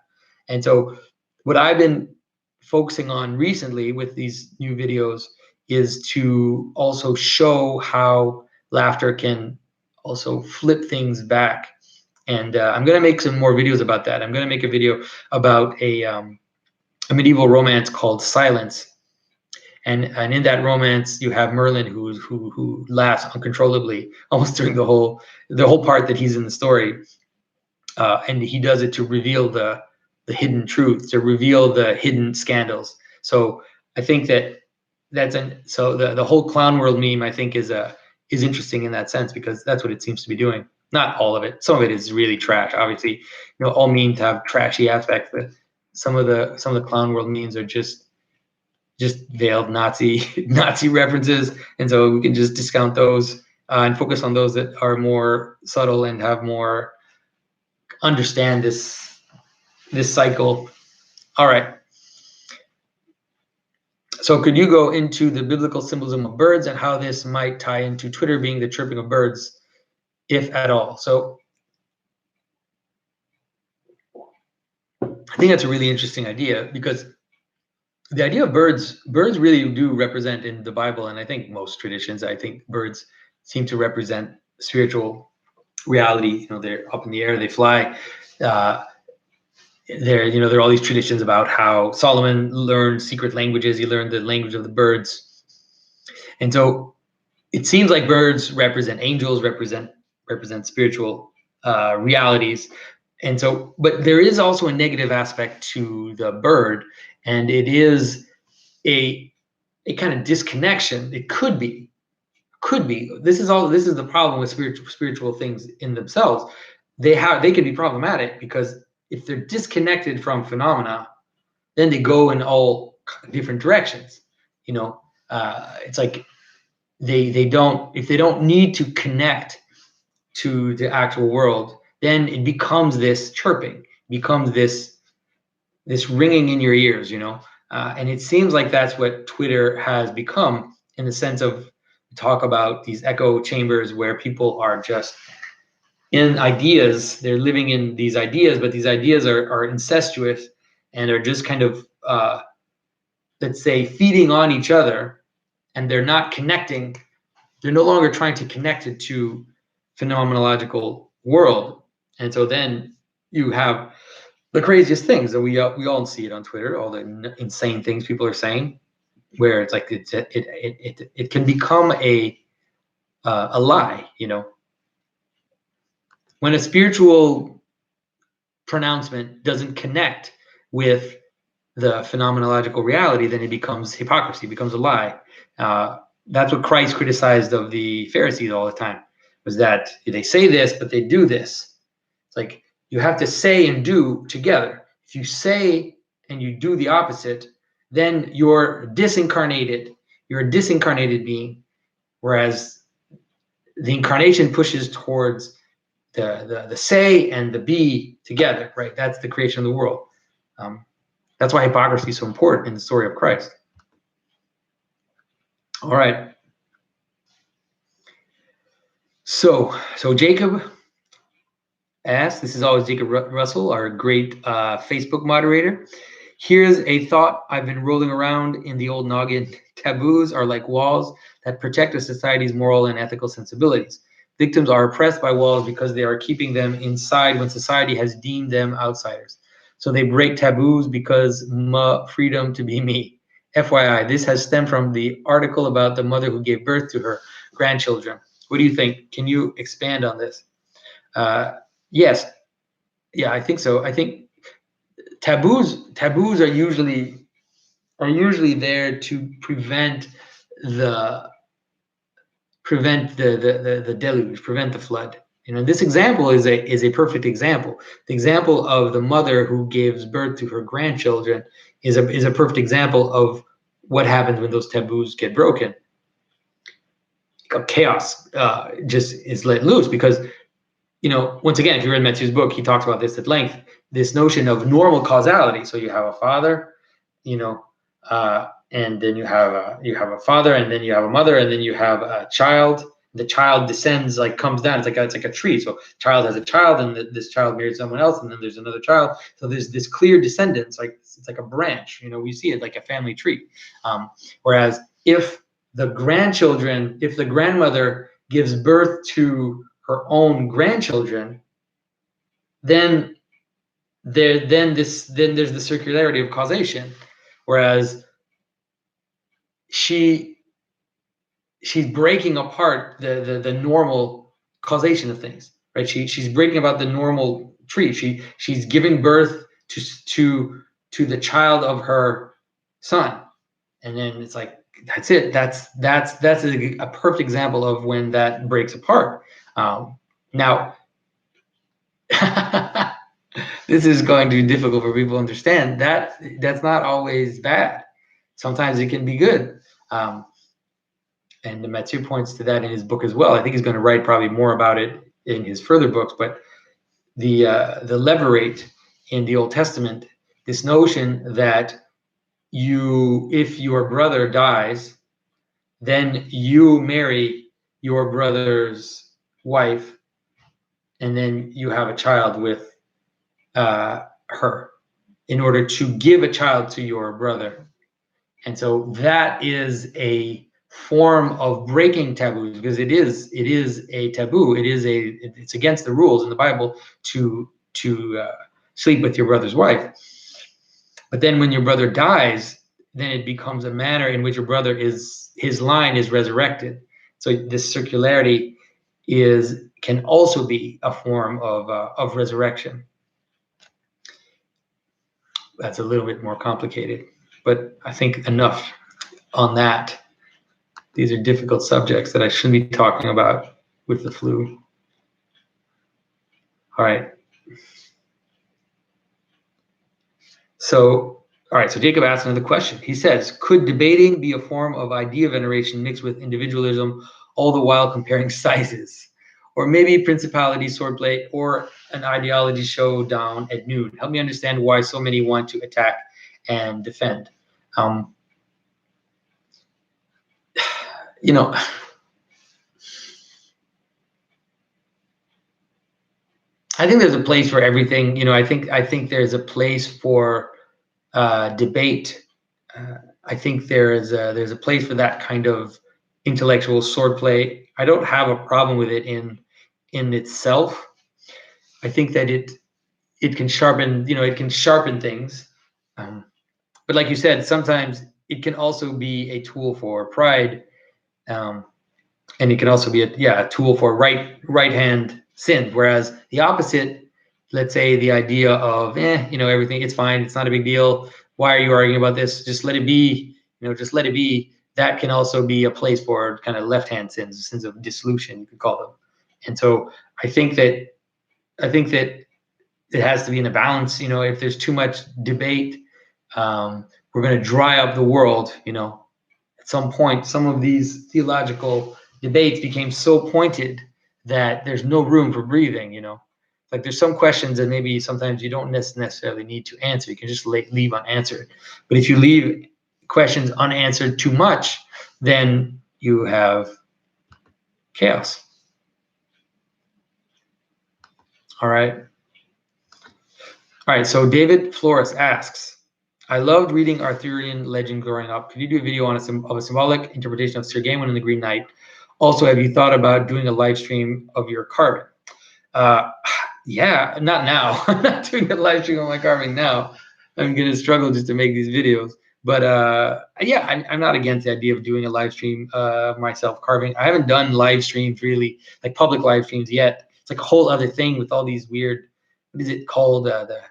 And so what I've been focusing on recently with these new videos is to also show how laughter can also flip things back. And I'm going to make some more videos about that. I'm going to make a video about a medieval romance called Silence. And in that romance, you have Merlin who laughs uncontrollably almost during the whole part that he's in the story. And he does it to reveal the hidden truth, to reveal the hidden scandals. So I think so the whole clown world meme, I think, is interesting in that sense, because that's what it seems to be doing. Not all of it. Some of it is really trash. Obviously, all memes have trashy aspects, but some of the clown world memes are just veiled Nazi references, and so we can just discount those and focus on those that are more subtle and have more understand this cycle. All right. So could you go into the biblical symbolism of birds and how this might tie into Twitter being the chirping of birds, if at all? So I think that's a really interesting idea, because the idea of birds really do represent in the Bible, and I think most traditions, I think birds seem to represent spiritual reality. They're up in the air, they fly. There are all these traditions about how Solomon learned secret languages. He learned the language of the birds. And so it seems like birds represent angels, represent spiritual realities. And so, but there is also a negative aspect to the bird, and it is a kind of disconnection. It could be. This is the problem with spiritual things in themselves. They can be problematic, because if they're disconnected from phenomena, then they go in all different directions. It's like if they don't need to connect to the actual world, then it becomes this chirping, becomes this ringing in your ears, and it seems like that's what Twitter has become, in the sense of talk about these echo chambers where people are just in ideas. They're living in these ideas, but these ideas are incestuous and are just kind of, let's say, feeding on each other, and they're not connecting. They're no longer trying to connect it to phenomenological world. And so then you have the craziest things that we all see it on Twitter, all the insane things people are saying, where it's like it can become a lie, when a spiritual pronouncement doesn't connect with the phenomenological reality, then it becomes hypocrisy, becomes a lie. That's what Christ criticized of the Pharisees all the time, was that they say this, but they do this. It's like, you have to say and do together. If you say and you do the opposite, then you're disincarnated. You're a disincarnated being, whereas the incarnation pushes towards the say and the be together, right? That's the creation of the world. That's why hypocrisy is so important in the story of Christ. All right. So Jacob asks, this is always Jacob Russell, our great Facebook moderator. Here's a thought I've been rolling around in the old noggin. Taboos are like walls that protect a society's moral and ethical sensibilities. Victims are oppressed by walls because they are keeping them inside when society has deemed them outsiders. So they break taboos because freedom to be me. FYI, this has stemmed from the article about the mother who gave birth to her grandchildren. What do you think? Can you expand on this? Yes. Yeah, I think so. I think taboos are usually there to prevent the deluge, prevent the flood. This example is a perfect example. The example of the mother who gives birth to her grandchildren is a perfect example of what happens when those taboos get broken. Chaos just is let loose, because once again, if you read Matthew's book, he talks about this at length. This notion of normal causality. So you have a father, and then you have a father, and then you have a mother, and then you have a child, The child descends, like comes down. It's like a tree. So child has a child, and this child married someone else, and then there's another child. So there's this clear descendants, like it's like a branch. You know, we see it like a family tree. Whereas if the grandmother gives birth to her own grandchildren, then there's the circularity of causation. Whereas she's breaking apart the normal causation of things, right? She's breaking about the normal tree. She's giving birth to the child of her son, and then it's like that's it. That's a perfect example of when that breaks apart. Now, this is going to be difficult for people to understand. That's not always bad. Sometimes it can be good. And Mathieu points to that in his book as well. I think he's going to write probably more about it in his further books. But the levirate in the Old Testament, this notion that if your brother dies, then you marry your brother's wife, and then you have a child with her, in order to give a child to your brother. And so that is a form of breaking taboos, because it is a taboo. It's against the rules in the Bible to sleep with your brother's wife. But then when your brother dies, then it becomes a manner in which your brother his line is resurrected. So this circularity can also be a form of resurrection. That's a little bit more complicated, but I think enough on that. These are difficult subjects that I shouldn't be talking about with the flu. All right. So Jacob asks another question. He says, could debating be a form of idea veneration mixed with individualism, all the while comparing sizes? Or maybe principality, swordplay, or an ideology showdown at noon? Help me understand why so many want to attack and defend. You know, I think there's a place for everything. You know, I think there's a place for debate. I think there's a place for that kind of intellectual swordplay. I don't have a problem with it in itself. I think that it can sharpen, it can sharpen things. But like you said, sometimes it can also be a tool for pride, and it can also be a tool for right hand sin. Whereas the opposite, let's say the idea of everything, it's fine, it's not a big deal. Why are you arguing about this? Just let it be. Just let it be. That can also be a place for kind of left hand sins, sins of dissolution, you could call them. And so I think that it has to be in a balance. If there's too much debate, we're going to dry up the world. At some point, some of these theological debates became so pointed that there's no room for breathing. Like there's some questions that maybe sometimes you don't necessarily need to answer. You can just leave unanswered. But if you leave questions unanswered too much, then you have chaos. All right. So David Flores asks, I loved reading Arthurian legend growing up. Could you do a video on a symbolic interpretation of Sir Gawain and the Green Knight? Also, have you thought about doing a live stream of your carving? Yeah, not now. I'm not doing a live stream of my carving now. I'm going to struggle just to make these videos. But yeah, I'm not against the idea of doing a live stream of myself carving. I haven't done live streams really, like public live streams yet. It's like a whole other thing with all these weird, what is it called? The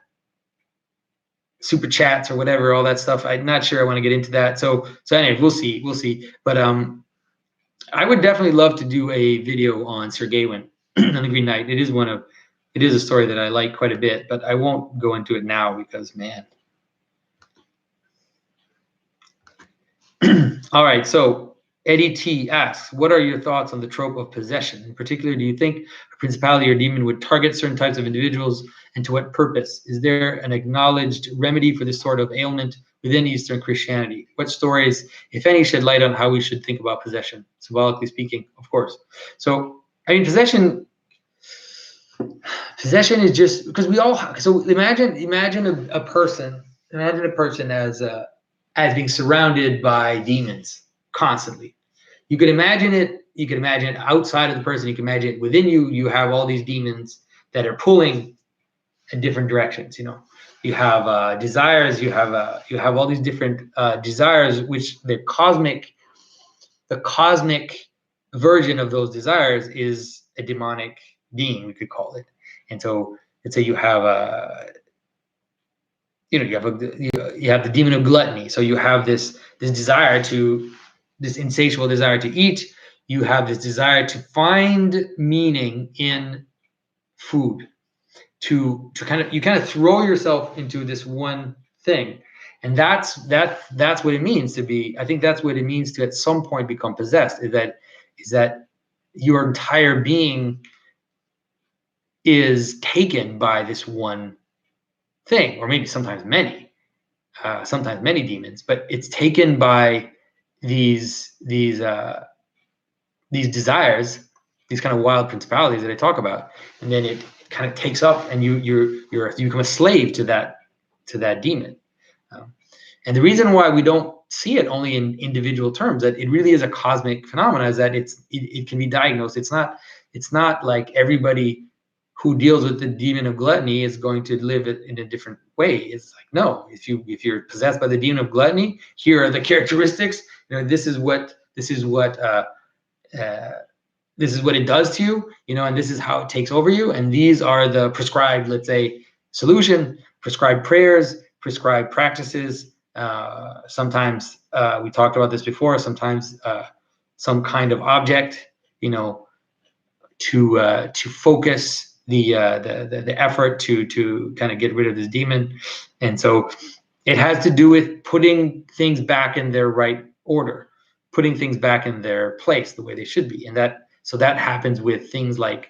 super chats or whatever, all that stuff. I'm not sure I want to get into that. So anyway, we'll see. But I would definitely love to do a video on Sir Gawain and the Green Knight. It is a story that I like quite a bit, but I won't go into it now because, man. All right, so Eddie T asks, what are your thoughts on the trope of possession? In particular, do you think a principality or demon would target certain types of individuals, and to what purpose? Is there an acknowledged remedy for this sort of ailment within Eastern Christianity? What stories, if any, shed light on how we should think about possession, symbolically speaking, of course. So, I mean, possession is just because we all. So imagine a person as being surrounded by demons constantly. You could imagine it. You can imagine it outside of the person. You can imagine it within you. You have all these demons that are pulling in different directions. You have desires. You have all these different desires, which the cosmic version of those desires is a demonic being, we could call it. And so let's say you have you have the demon of gluttony. So you have this insatiable desire to eat. You have this desire to find meaning in food, to kind of throw yourself into this one thing. And that's what it means to be. I think that's what it means to at some point become possessed. Is that your entire being is taken by this one thing, or maybe sometimes many demons, but it's taken by these desires, these kind of wild principalities that I talk about, and then it kind of takes up, and you become a slave to that demon. And the reason why we don't see it only in individual terms, that it really is a cosmic phenomenon, is that it can be diagnosed. It's not like everybody who deals with the demon of gluttony is going to live it in a different way. It's like, no, if you're possessed by the demon of gluttony, here are the characteristics. This is what it does to you, and this is how it takes over you. And these are the prescribed, let's say, solution, prescribed prayers, prescribed practices. Sometimes we talked about this before. Sometimes some kind of object, to focus the effort to kind of get rid of this demon. And so it has to do with putting things back in their right order, putting things back in their place the way they should be. And that happens with things like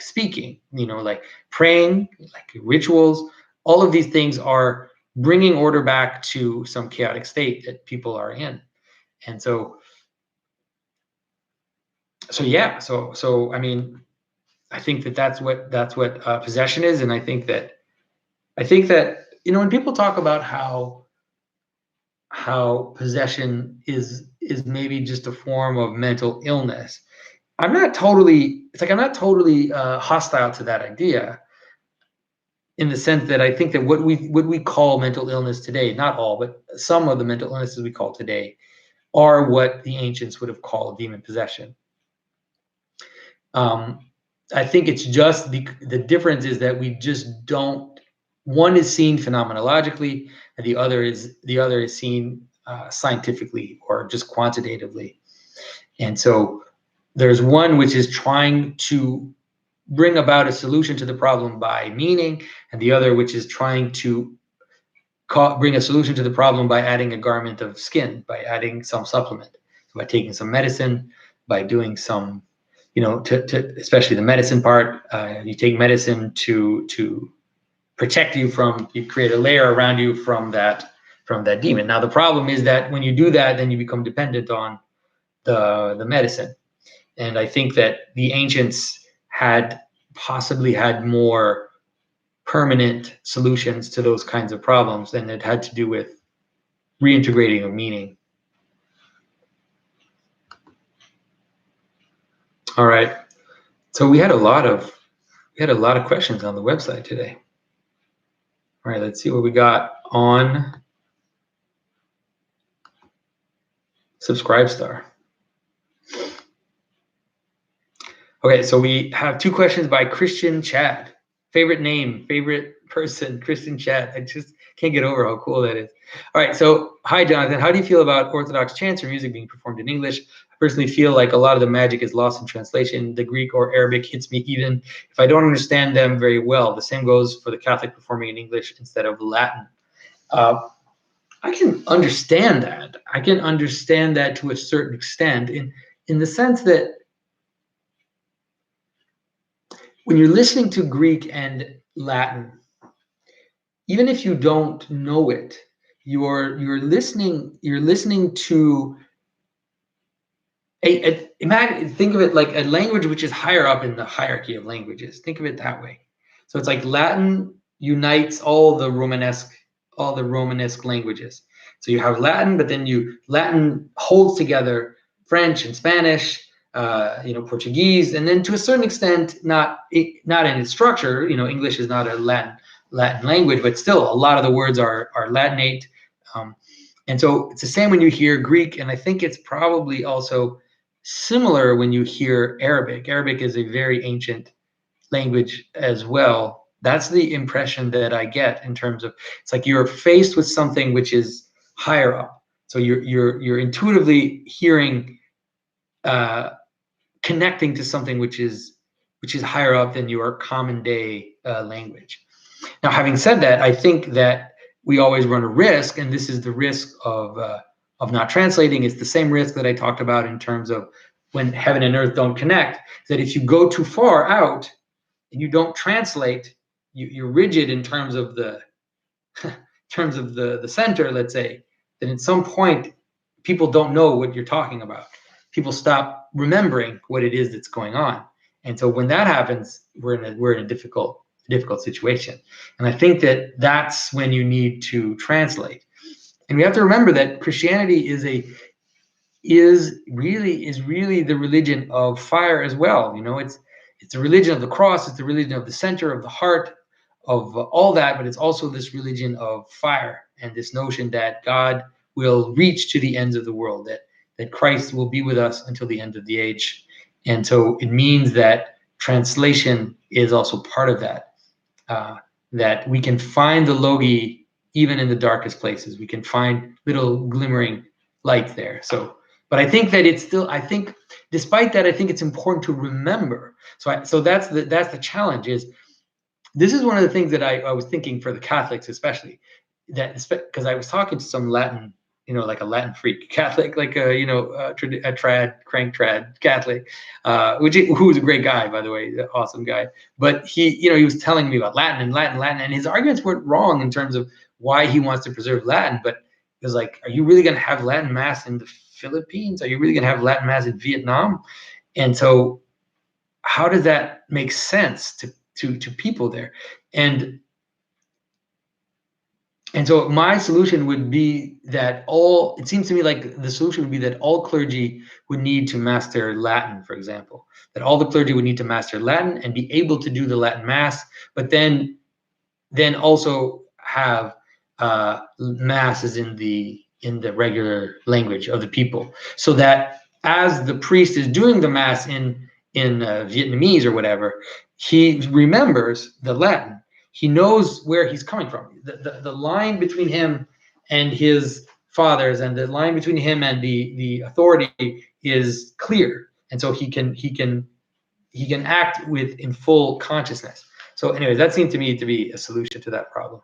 speaking, like praying, like rituals. All of these things are bringing order back to some chaotic state that people are in. And so I mean, I think that's what possession is. And I think that when people talk about how possession is maybe just a form of mental illness, I'm not totally hostile to that idea, in the sense that I think that what we call mental illness today, not all, but some of the mental illnesses we call today, are what the ancients would have called demon possession. I think it's just the difference is that we just don't. One is seen phenomenologically, and the other is seen scientifically or just quantitatively. And so there's one which is trying to bring about a solution to the problem by meaning, and the other which is trying to bring a solution to the problem by adding a garment of skin, by adding some supplement, by taking some medicine, by doing some, especially the medicine part. You take medicine to protect you from, you create a layer around you from that demon. Now the problem is that when you do that, then you become dependent on the medicine. And I think that the ancients had possibly had more permanent solutions to those kinds of problems, and it had to do with reintegrating of meaning. All right. So we had a lot of questions on the website today. All right, let's see what we got on Subscribestar. Okay, so we have 2 questions by Christian Chad. Favorite name, favorite person, Christian Chad. I just can't get over how cool that is. All right, so hi, Jonathan. How do you feel about Orthodox chants or music being performed in English? I personally feel like a lot of the magic is lost in translation. The Greek or Arabic hits me even if I don't understand them very well. The same goes for the Catholic performing in English instead of Latin. I can understand that. I can understand that to a certain extent, in the sense that when you're listening to Greek and Latin, even if you don't know it, you're listening to imagine, think of it like a language which is higher up in the hierarchy of languages. Think of it that way. So it's like Latin unites all the Romanesque languages. So you have Latin, but then Latin holds together French and Spanish, Portuguese, and then to a certain extent, not in its structure. English is not a Latin language, but still a lot of the words are Latinate. And so it's the same when you hear Greek, and I think it's probably also similar when you hear Arabic. Arabic is a very ancient language as well. That's the impression that I get in terms of, it's like you're faced with something which is higher up. So you're intuitively hearing, connecting to something which is higher up than your common day language. Now, having said that, I think that we always run a risk, and this is the risk of not translating. It's the same risk that I talked about in terms of when heaven and earth don't connect, that if you go too far out and you don't translate, you're rigid in terms of the the center, let's say, then at some point people don't know what you're talking about. People stop remembering what it is that's going on. And so when that happens, we're in a difficult situation. And I think that that's when you need to translate. And we have to remember that Christianity is really the religion of fire as well. It's the religion of the cross, it's the religion of the center of the heart of all that, but it's also this religion of fire and this notion that God will reach to the ends of the world, that Christ will be with us until the end of the age. And so it means that translation is also part of that. That we can find the logi even in the darkest places. We can find little glimmering light there. But I think that despite that, I think it's important to remember. So that's the challenge. This is one of the things that I was thinking for the Catholics, especially, because I was talking to some Latin, like a Latin freak Catholic, like a crank trad Catholic, who was a great guy, by the way, awesome guy. But he was telling me about Latin, and his arguments weren't wrong in terms of why he wants to preserve Latin. But it was like, are you really going to have Latin Mass in the Philippines? Are you really going to have Latin Mass in Vietnam? And so, how does that make sense to people there? And so my solution would be that it seems to me like the solution would be that all clergy would need to master Latin, for example, that all the clergy would need to master Latin and be able to do the Latin Mass, but then also have masses in the regular language of the people, so that as the priest is doing the Mass in Vietnamese or whatever, he remembers the Latin. He knows where he's coming from. The line between him and his fathers, and the line between him and the authority is clear, and so he can act in full consciousness. So, anyways, that seemed to me to be a solution to that problem.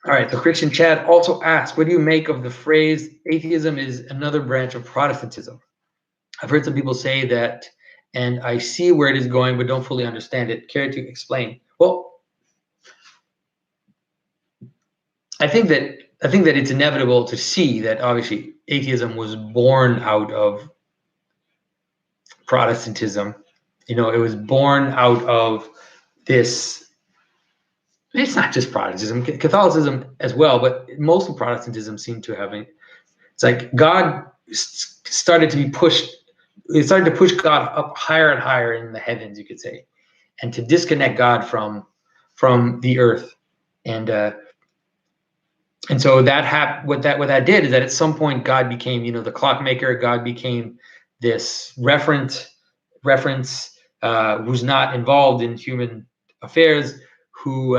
All right, the Christian Chad also asks, what do you make of the phrase atheism is another branch of Protestantism? I've heard some people say that, and I see where it is going, but don't fully understand it. Care to explain? Well, I think that it's inevitable to see that obviously atheism was born out of Protestantism. It was born out of this. It's not just Protestantism, Catholicism as well, but most of Protestantism seemed to have it's like God started to be pushed. It started to push God up higher and higher in the heavens, you could say, and to disconnect God from the earth. And so that what that did is that at some point God became, the clockmaker. God became this reference who's not involved in human affairs, who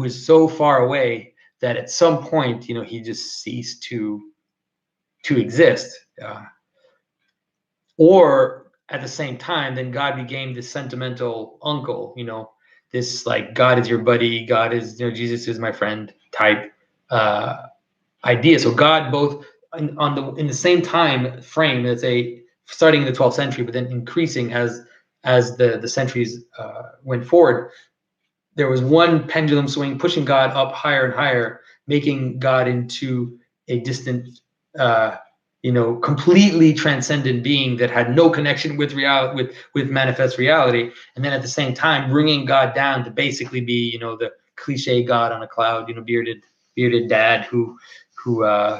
is so far away that at some point, he just ceased to exist. Or at the same time, then God became this sentimental uncle, this like God is your buddy, God is, Jesus is my friend type idea. So God both in the same time frame, let's say, starting in the 12th century, but then increasing as the centuries went forward. There was one pendulum swing pushing God up higher and higher making God into a distant, completely transcendent being that had no connection with reality, with manifest reality, and then at the same time bringing God down to basically be, the cliche God on a cloud, bearded dad who,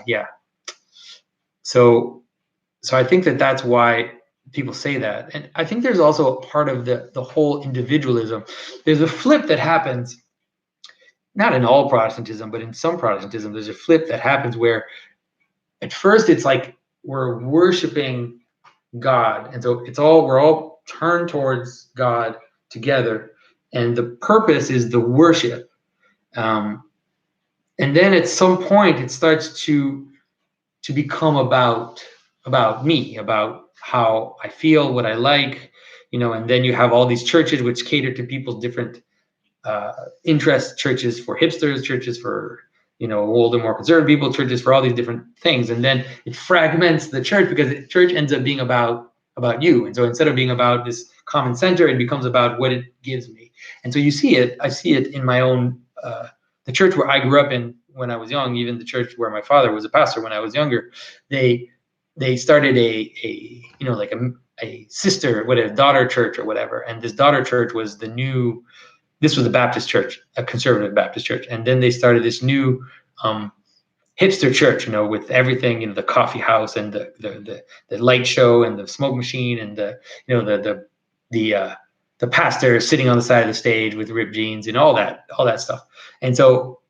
yeah. So I think that's why people say that. And I think there's also a part of the whole individualism. There's a flip that happens, not in all Protestantism, but in some Protestantism, there's a flip that happens where at first it's like we're worshiping God. And so we're all turned towards God together. And the purpose is the worship. And then at some point it starts to become about me, about how I feel, what I like, and then you have all these churches which cater to people's different interests, churches for hipsters, churches for, older, more conservative people, churches for all these different things. And then it fragments the church because the church ends up being about you. And so instead of being about this common center, it becomes about what it gives me. And so I see it in my own, the church where I grew up in when I was young, even the church where my father was a pastor when I was younger, they started a sister, whatever, daughter church or whatever. And this daughter church was this was a Baptist church, a conservative Baptist church. And then they started this new hipster church, with everything, the coffee house and the light show and the smoke machine and the pastor sitting on the side of the stage with ripped jeans and all that stuff. And so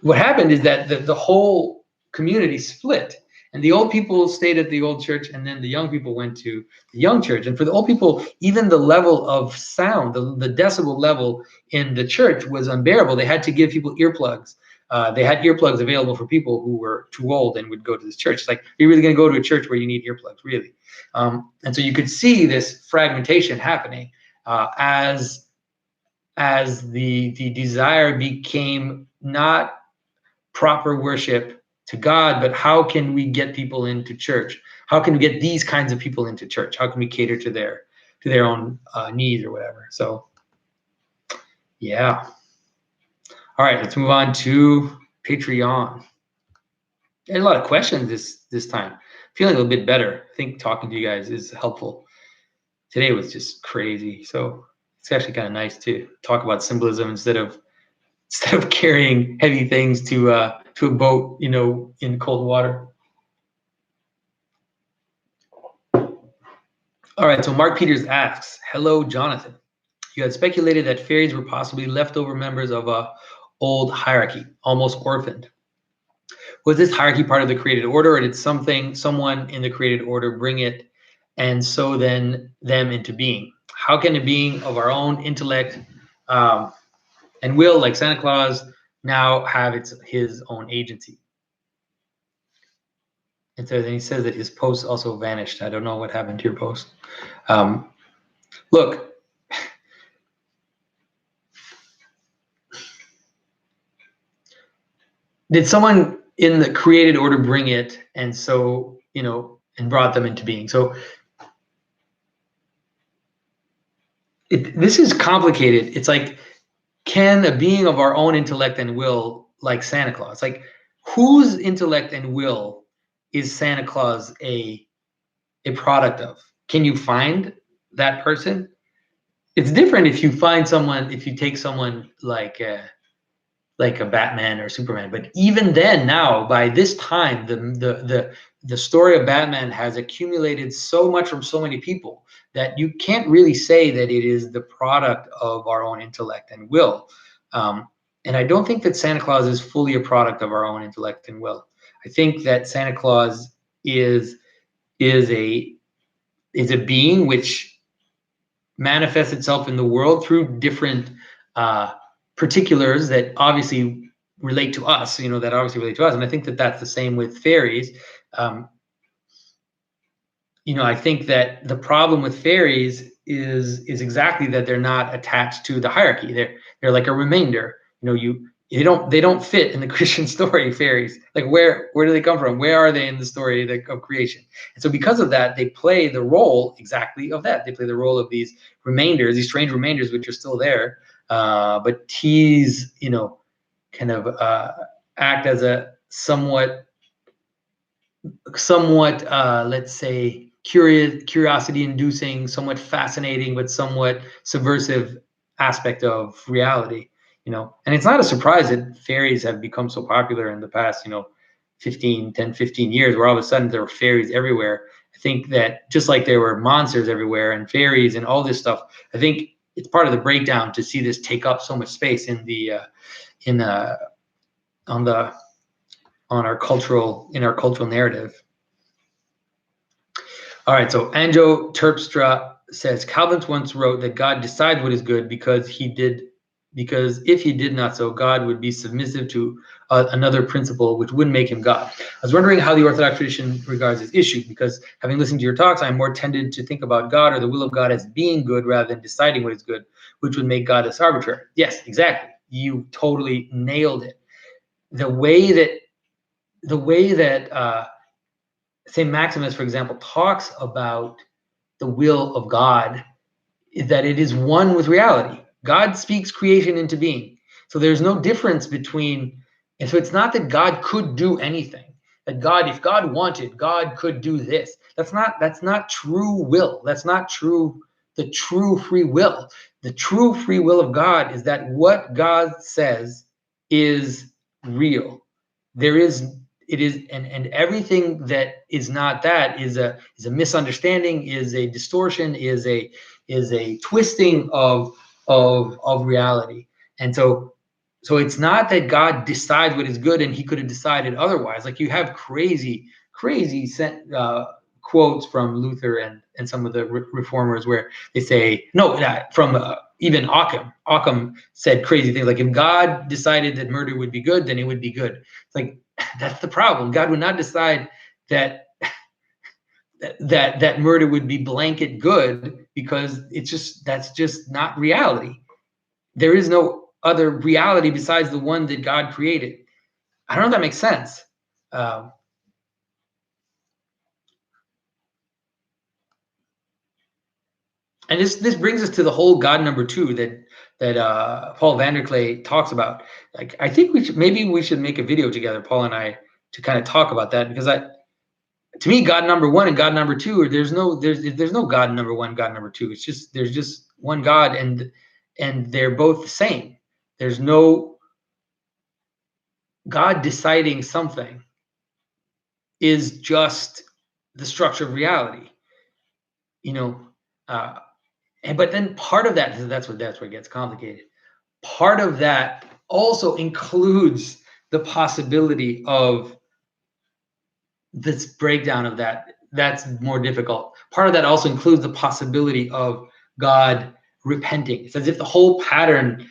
what happened is that the whole community split. And the old people stayed at the old church, and then the young people went to the young church. And for the old people, even the level of sound, the decibel level in the church was unbearable. They had to give people earplugs. They had earplugs available for people who were too old and would go to this church. It's like, are you really going to go to a church where you need earplugs, really? And so you could see this fragmentation happening as the desire became not proper worship to God, but how can we get people into church? How can we get these kinds of people into church? How can we cater to their own needs or whatever? So, yeah. All right, let's move on to Patreon. I had a lot of questions this time. Feeling a little bit better. I think talking to you guys is helpful. Today was just crazy, so it's actually kind of nice to talk about symbolism instead of carrying heavy things to a boat, in cold water. All right, so Mark Peters asks, hello, Jonathan. You had speculated that fairies were possibly leftover members of a old hierarchy, almost orphaned. Was this hierarchy part of the created order, or did someone in the created order bring it and so then them into being? How can a being of our own intellect and will, like Santa Claus, now have his own agency? And so then he says that his post also vanished. I don't know what happened to your post. Look, did someone in the created order bring it and so, and brought them into being? So this is complicated. It's like, can a being of our own intellect and will, like Santa Claus, like whose intellect and will is Santa Claus a product of? Can you find that person? It's different if you take someone like a Batman or Superman. But even then, now by this time, the story of Batman has accumulated so much from so many people that you can't really say that it is the product of our own intellect and will. And I don't think that Santa Claus is fully a product of our own intellect and will. I think that Santa Claus is a being which manifests itself in the world through different particulars that obviously relate to us, And I think that that's the same with fairies. I think that the problem with fairies is exactly that they're not attached to the hierarchy. They're like a remainder. They don't fit in the Christian story, fairies. Like where do they come from? Where are they in the story of creation? And so because of that, they play the role exactly of that. They play the role of these remainders, these strange remainders, which are still there, but tease, kind of act as a somewhat let's say curiosity inducing, somewhat fascinating, but somewhat subversive aspect of reality, and it's not a surprise that fairies have become so popular in the past 15 years, where all of a sudden there were fairies everywhere. I think that just like there were monsters everywhere and fairies and all this stuff, I think it's part of the breakdown to see this take up so much space in the on our cultural narrative. All right, so Anjo Terpstra says Calvin once wrote that God decides what is good because if he did not so, God would be submissive to another principle, which wouldn't make him God. I was wondering how the Orthodox tradition regards this issue, because having listened to your talks, I'm more tended to think about God or the will of God as being good rather than deciding what is good, which would make God less arbitrary. Yes, exactly. You totally nailed it. The way that St. Maximus, for example, talks about the will of God is that it is one with reality. God speaks creation into being. So there's no difference between, and so it's not that God could do anything. That God, if God wanted, God could do this. That's not true will. That's not true, the true free will. The true free will of God is that what God says is real. It is, and everything that is not that is a misunderstanding, is a distortion, is a twisting of reality. And so it's not that God decides what is good and he could have decided otherwise. Like, you have crazy quotes from Luther and some of the reformers where they say, no, from even Occam. Occam said crazy things like, if God decided that murder would be good, then it would be good. It's like, that's the problem. God would not decide that murder would be blanket good, because that's just not reality. There is no other reality besides the one that God created. I don't know if that makes sense. And this brings us to the whole God number two that Paul Vanderklay talks about. Like, I think we should make a video together, Paul and I, to kind of talk about that, because to me, God number one and God number two, there's no God number one, God number two. There's just one God, and they're both the same. There's no God deciding something is just the structure of reality, but then part of that, that's where it gets complicated. Part of that also includes the possibility of this breakdown of that. That's more difficult. Part of that also includes the possibility of God repenting. It's as if the whole pattern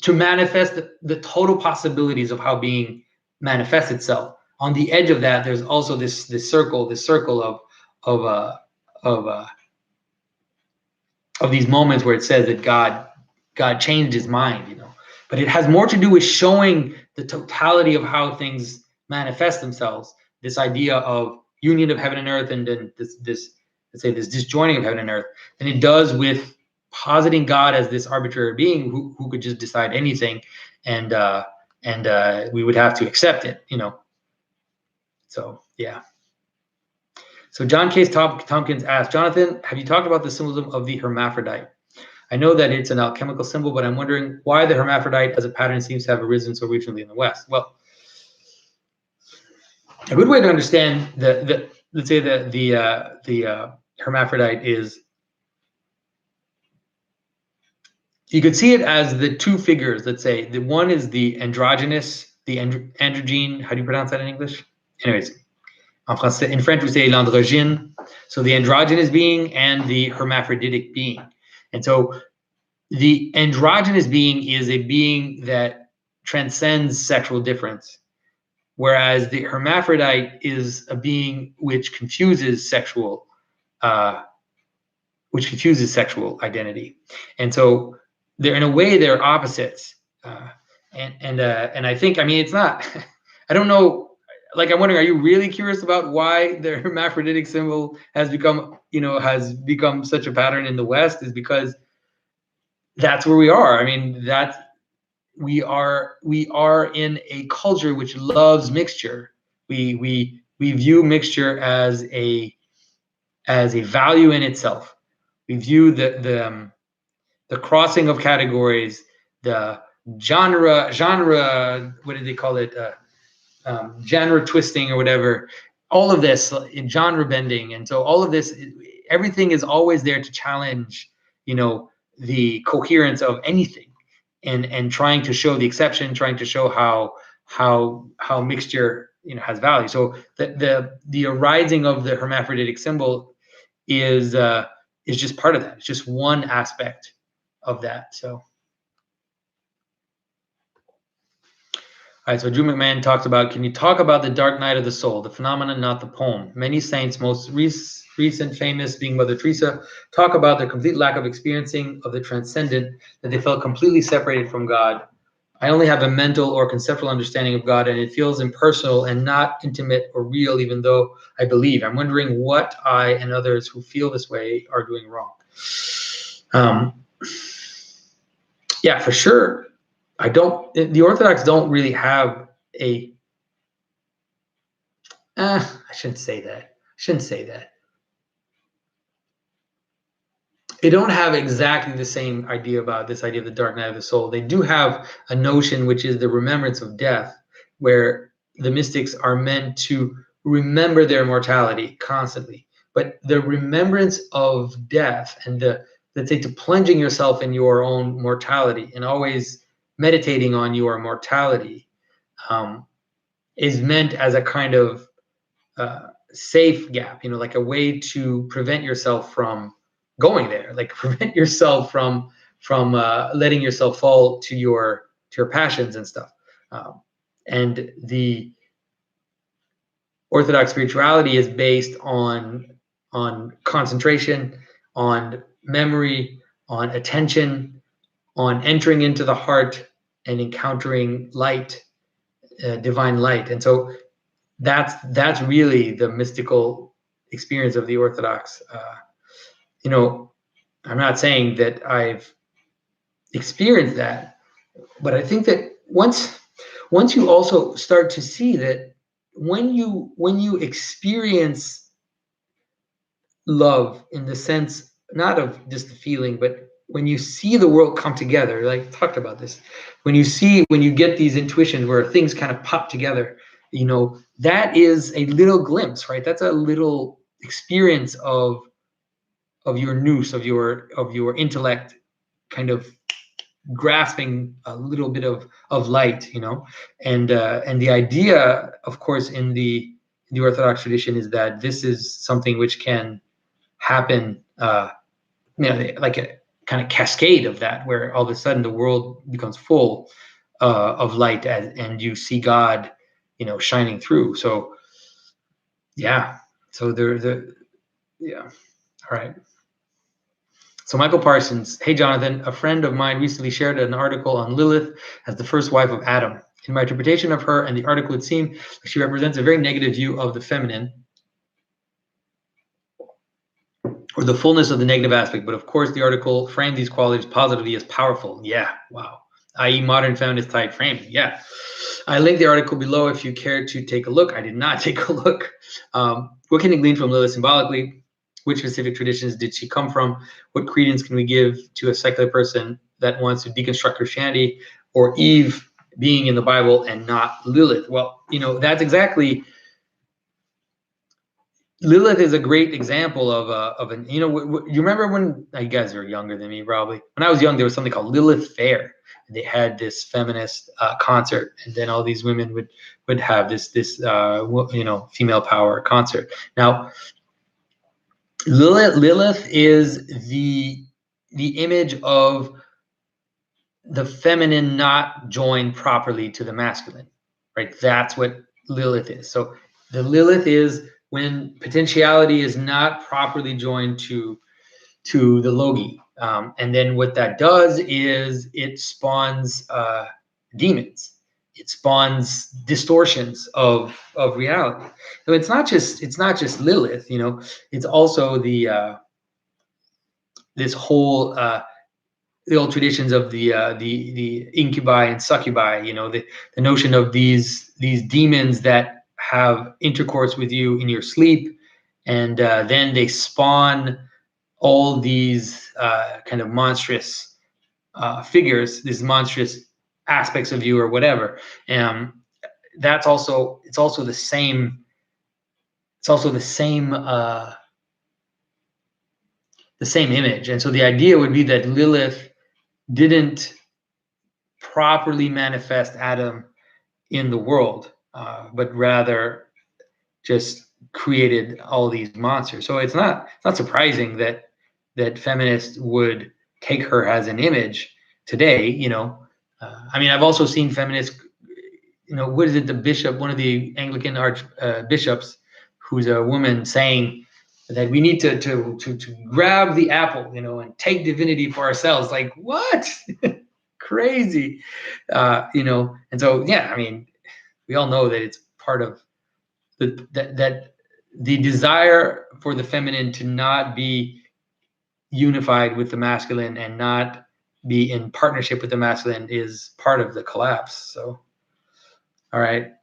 to manifest the total possibilities of how being manifests itself. On the edge of that, there's also this circle of these moments where it says that God changed his mind, But it has more to do with showing the totality of how things manifest themselves. This idea of union of heaven and earth, and then this disjoining of heaven and earth, than it does with positing God as this arbitrary being who could just decide anything, and we would have to accept it, So yeah. So John Case Tompkins asked, Jonathan, have you talked about the symbolism of the hermaphrodite? I know that it's an alchemical symbol, but I'm wondering why the hermaphrodite as a pattern seems to have arisen so recently in the West. Well, a good way to understand the hermaphrodite is, you could see it as the two figures. Let's say the one is the androgynous, the androgyne. How do you pronounce that in English? Anyways, in French we say l'androgyne. So the androgynous being and the hermaphroditic being. And so the androgynous being is a being that transcends sexual difference, whereas the hermaphrodite is a being which confuses sexual identity. And so in a way they're opposites. And I think, it's not, I don't know, like, I'm wondering, are you really curious about why the hermaphroditic symbol has become such a pattern in the West? Is because that's where we are. we are in a culture which loves mixture. We view mixture as a value in itself. We view the crossing of categories, the genre, what did they call it? Genre twisting or whatever. All of this in genre bending, and so all of this, everything is always there to challenge, the coherence of anything, and trying to show the exception, trying to show how mixture has value. So the arising of the hermaphroditic symbol is just part of that. It's just one aspect of that. So, all right. So Drew McMahon talks about, can you talk about the dark night of the soul, the phenomenon, not the poem? Many saints, most recent famous being Mother Teresa, talk about their complete lack of experiencing of the transcendent, that they felt completely separated from God. I only have a mental or conceptual understanding of God, and it feels impersonal and not intimate or real, even though I believe. I'm wondering what I and others who feel this way are doing wrong. Yeah, for sure. The Orthodox don't really have I shouldn't say that. They don't have exactly the same idea about this idea of the dark night of the soul. They do have a notion, which is the remembrance of death, where the mystics are meant to remember their mortality constantly. But the remembrance of death and let's say, to plunging yourself in your own mortality and always meditating on your mortality, is meant as a kind of safe gap, like a way to prevent yourself from going there, like prevent yourself from letting yourself fall to your passions and stuff. And the Orthodox spirituality is based on concentration, on memory, on attention, on entering into the heart and encountering light, divine light. And so that's really the mystical experience of the Orthodox. I'm not saying that I've experienced that, but I think that once you also start to see that when you experience love in the sense not of just the feeling, but when you see the world come together, like I talked about this, when you get these intuitions where things kind of pop together, that is a little glimpse, right? That's a little experience of your nous, of your intellect kind of grasping a little bit of light, and the idea, of course, in the Orthodox tradition is that this is something which can happen, like a kind of cascade of that, where all of a sudden the world becomes full of light, and you see God, shining through. So, yeah. So yeah. All right. So Michael Parsons, hey Jonathan, a friend of mine recently shared an article on Lilith as the first wife of Adam. In my interpretation of her and the article, it seemed like she represents a very negative view of the feminine, or the fullness of the negative aspect. But of course, the article framed these qualities positively as powerful. Yeah, wow. I.e. modern feminist type framing. Yeah. I linked the article below if you care to take a look. I did not take a look. What can you glean from Lilith symbolically? Which specific traditions did she come from? What credence can we give to a secular person that wants to deconstruct Christianity, or Eve being in the Bible and not Lilith? Well, that's exactly. Lilith is a great example of an, you remember when, you guys are younger than me probably. When I was young, there was something called Lilith Fair. And they had this feminist concert, and then all these women would have this female power concert. Now, Lilith is the image of the feminine not joined properly to the masculine, right? That's what Lilith is. So the Lilith is when potentiality is not properly joined to the Logi. And then what that does is it spawns demons. It spawns distortions of reality. So it's not just Lilith, it's also the this whole old traditions of the incubi and succubi, the notion of these demons that have intercourse with you in your sleep, and then they spawn all these kind of monstrous figures, these monstrous aspects of you or whatever. It's also the same. It's also the same image, and so the idea would be that Lilith didn't properly manifest Adam in the world, but rather just created all these monsters. So it's not surprising that feminists would take her as an image today. I mean, I've also seen feminists. What is it? The bishop, one of the Anglican bishops, who's a woman, saying that we need to grab the apple, and take divinity for ourselves. Like, what? Crazy. And so, yeah, I mean, we all know that it's part of that the desire for the feminine to not be unified with the masculine and not be in partnership with the masculine is part of the collapse. So, all right.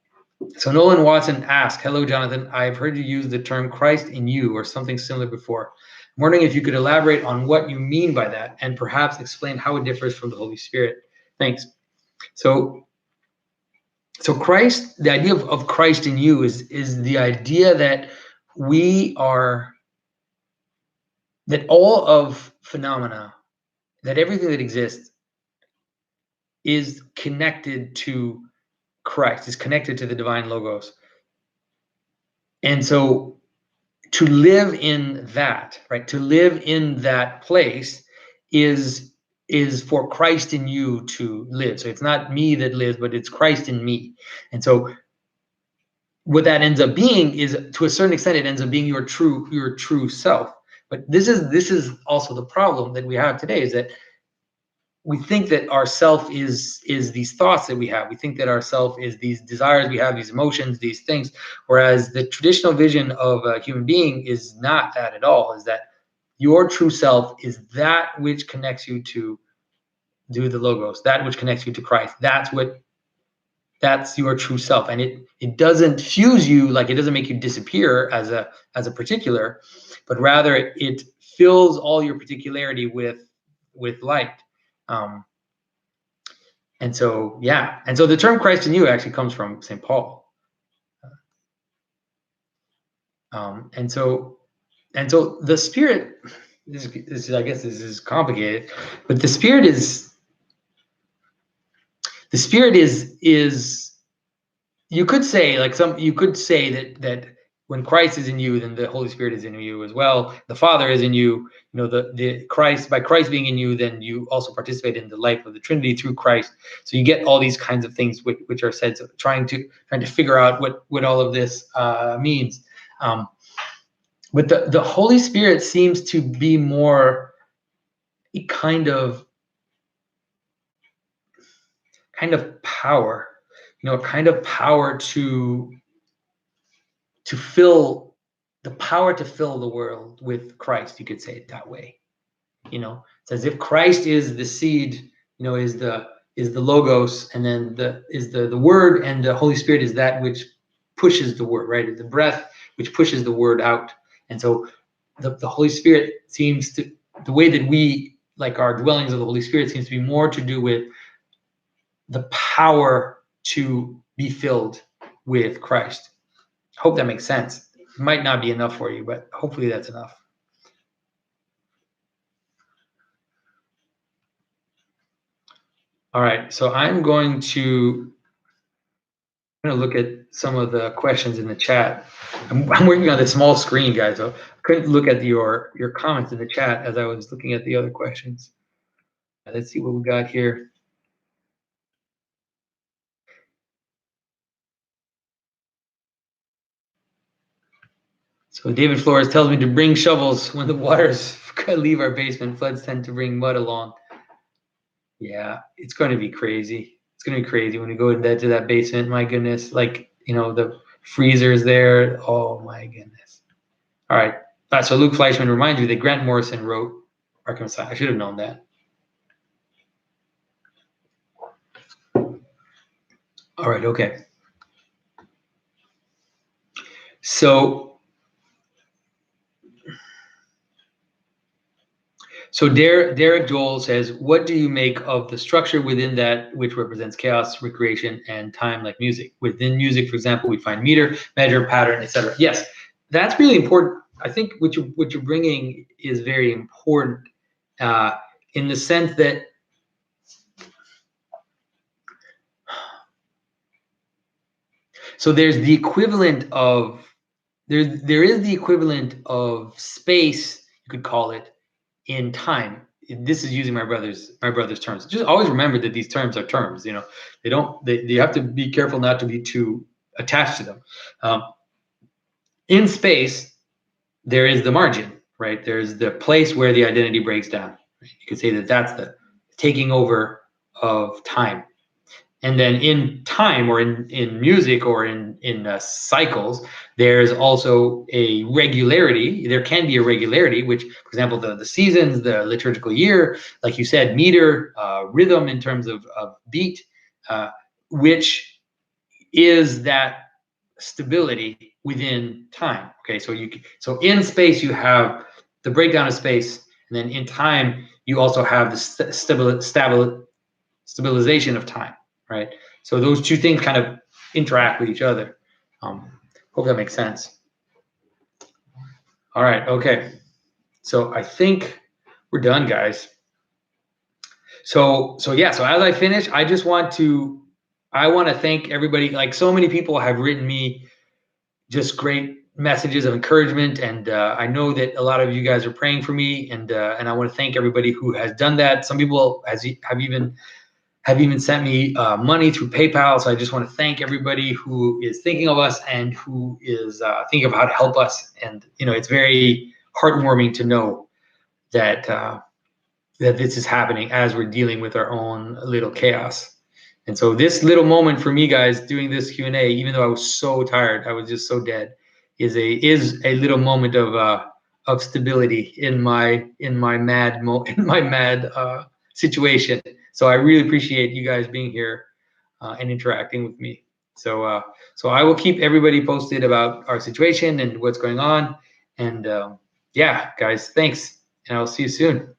So Nolan Watson asked, hello, Jonathan. I've heard you use the term Christ in you or something similar before. I'm wondering if you could elaborate on what you mean by that and perhaps explain how it differs from the Holy Spirit. Thanks. So Christ, the idea of Christ in you is the idea that that all of phenomena, that everything that exists is connected to Christ, is connected to the divine logos. And so to live in that, right, to live in that place is for Christ in you to live. So it's not me that lives, but it's Christ in me. And so what that ends up being is, to a certain extent, it ends up being your true self. But this is also the problem that we have today, is that we think that our self is these thoughts that we have. We think that our self is these desires we have, these emotions, these things. Whereas the traditional vision of a human being is not that at all. Is that your true self is that which connects you to do the logos, that which connects you to Christ. That's your true self, and it doesn't fuse you, like it doesn't make you disappear as a particular, but rather it fills all your particularity with light. And so, yeah, and so the term Christ in you actually comes from St. Paul. And so the Spirit, I guess this is complicated, but the Spirit is you could say that when Christ is in you, then the Holy Spirit is in you as well. The Father is in you. The Christ, by Christ being in you, then you also participate in the life of the Trinity through Christ. So you get all these kinds of things which are said. So trying to figure out what all of this means. But the Holy Spirit seems to be more a kind of power, a kind of power to fill the world with Christ. You could say it that way. It's as if Christ is the seed, is the logos, and then the word, and the Holy Spirit is that which pushes the word, right? The breath which pushes the word out. And so the Holy Spirit seems to, the way that we, like our dwellings of the Holy Spirit, seems to be more to do with the power to be filled with Christ. Hope that makes sense. It might not be enough for you, but hopefully that's enough. All right, so I'm going to look at some of the questions in the chat. I'm working on this small screen, guys, so I couldn't look at your comments in the chat as I was looking at the other questions. Let's see what we got here. So David Flores tells me to bring shovels when the waters leave our basement. Floods tend to bring mud along. Yeah, it's going to be crazy. It's going to be crazy when we go into that basement. My goodness, like, the freezer's there. Oh my goodness. All right. So Luke Fleischman reminds you that Grant Morrison wrote Arkham Asylum. I should have known that. All right, okay. So Derek Joel says, what do you make of the structure within that which represents chaos, recreation, and time, like music? Within music, for example, we find meter, measure, pattern, etc. Yes, that's really important. I think what you're bringing is very important in the sense that so there's the equivalent of there is the equivalent of space, you could call it, in time. This is using my brother's terms. Just always remember that these terms are terms. You know, you have to be careful not to be too attached to them. In space, there is the margin, right? There's the place where the identity breaks down. You could say that that's the taking over of time. And then in time, or in music, or in cycles, there's also a regularity. There can be a regularity, which, for example, the seasons, the liturgical year, like you said, meter, rhythm in terms of beat, which is that stability within time. Okay, so in space you have the breakdown of space, and then in time you also have the stabilization of time, right? So those two things kind of interact with each other. Hope that makes sense. All right, okay. So I think we're done, guys. So yeah, so as I finish, I want to thank everybody. Like, so many people have written me just great messages of encouragement, and I know that a lot of you guys are praying for me, and I want to thank everybody who has done that. Some people have even sent me money through PayPal. So I just want to thank everybody who is thinking of us and who is thinking of how to help us. And it's very heartwarming to know that that this is happening as we're dealing with our own little chaos. And so this little moment for me, guys, doing this Q&A, even though I was so tired, I was just so dead, is a little moment of stability in my mad situation. So I really appreciate you guys being here and interacting with me. So so I will keep everybody posted about our situation and what's going on. And yeah, guys, thanks, and I'll see you soon.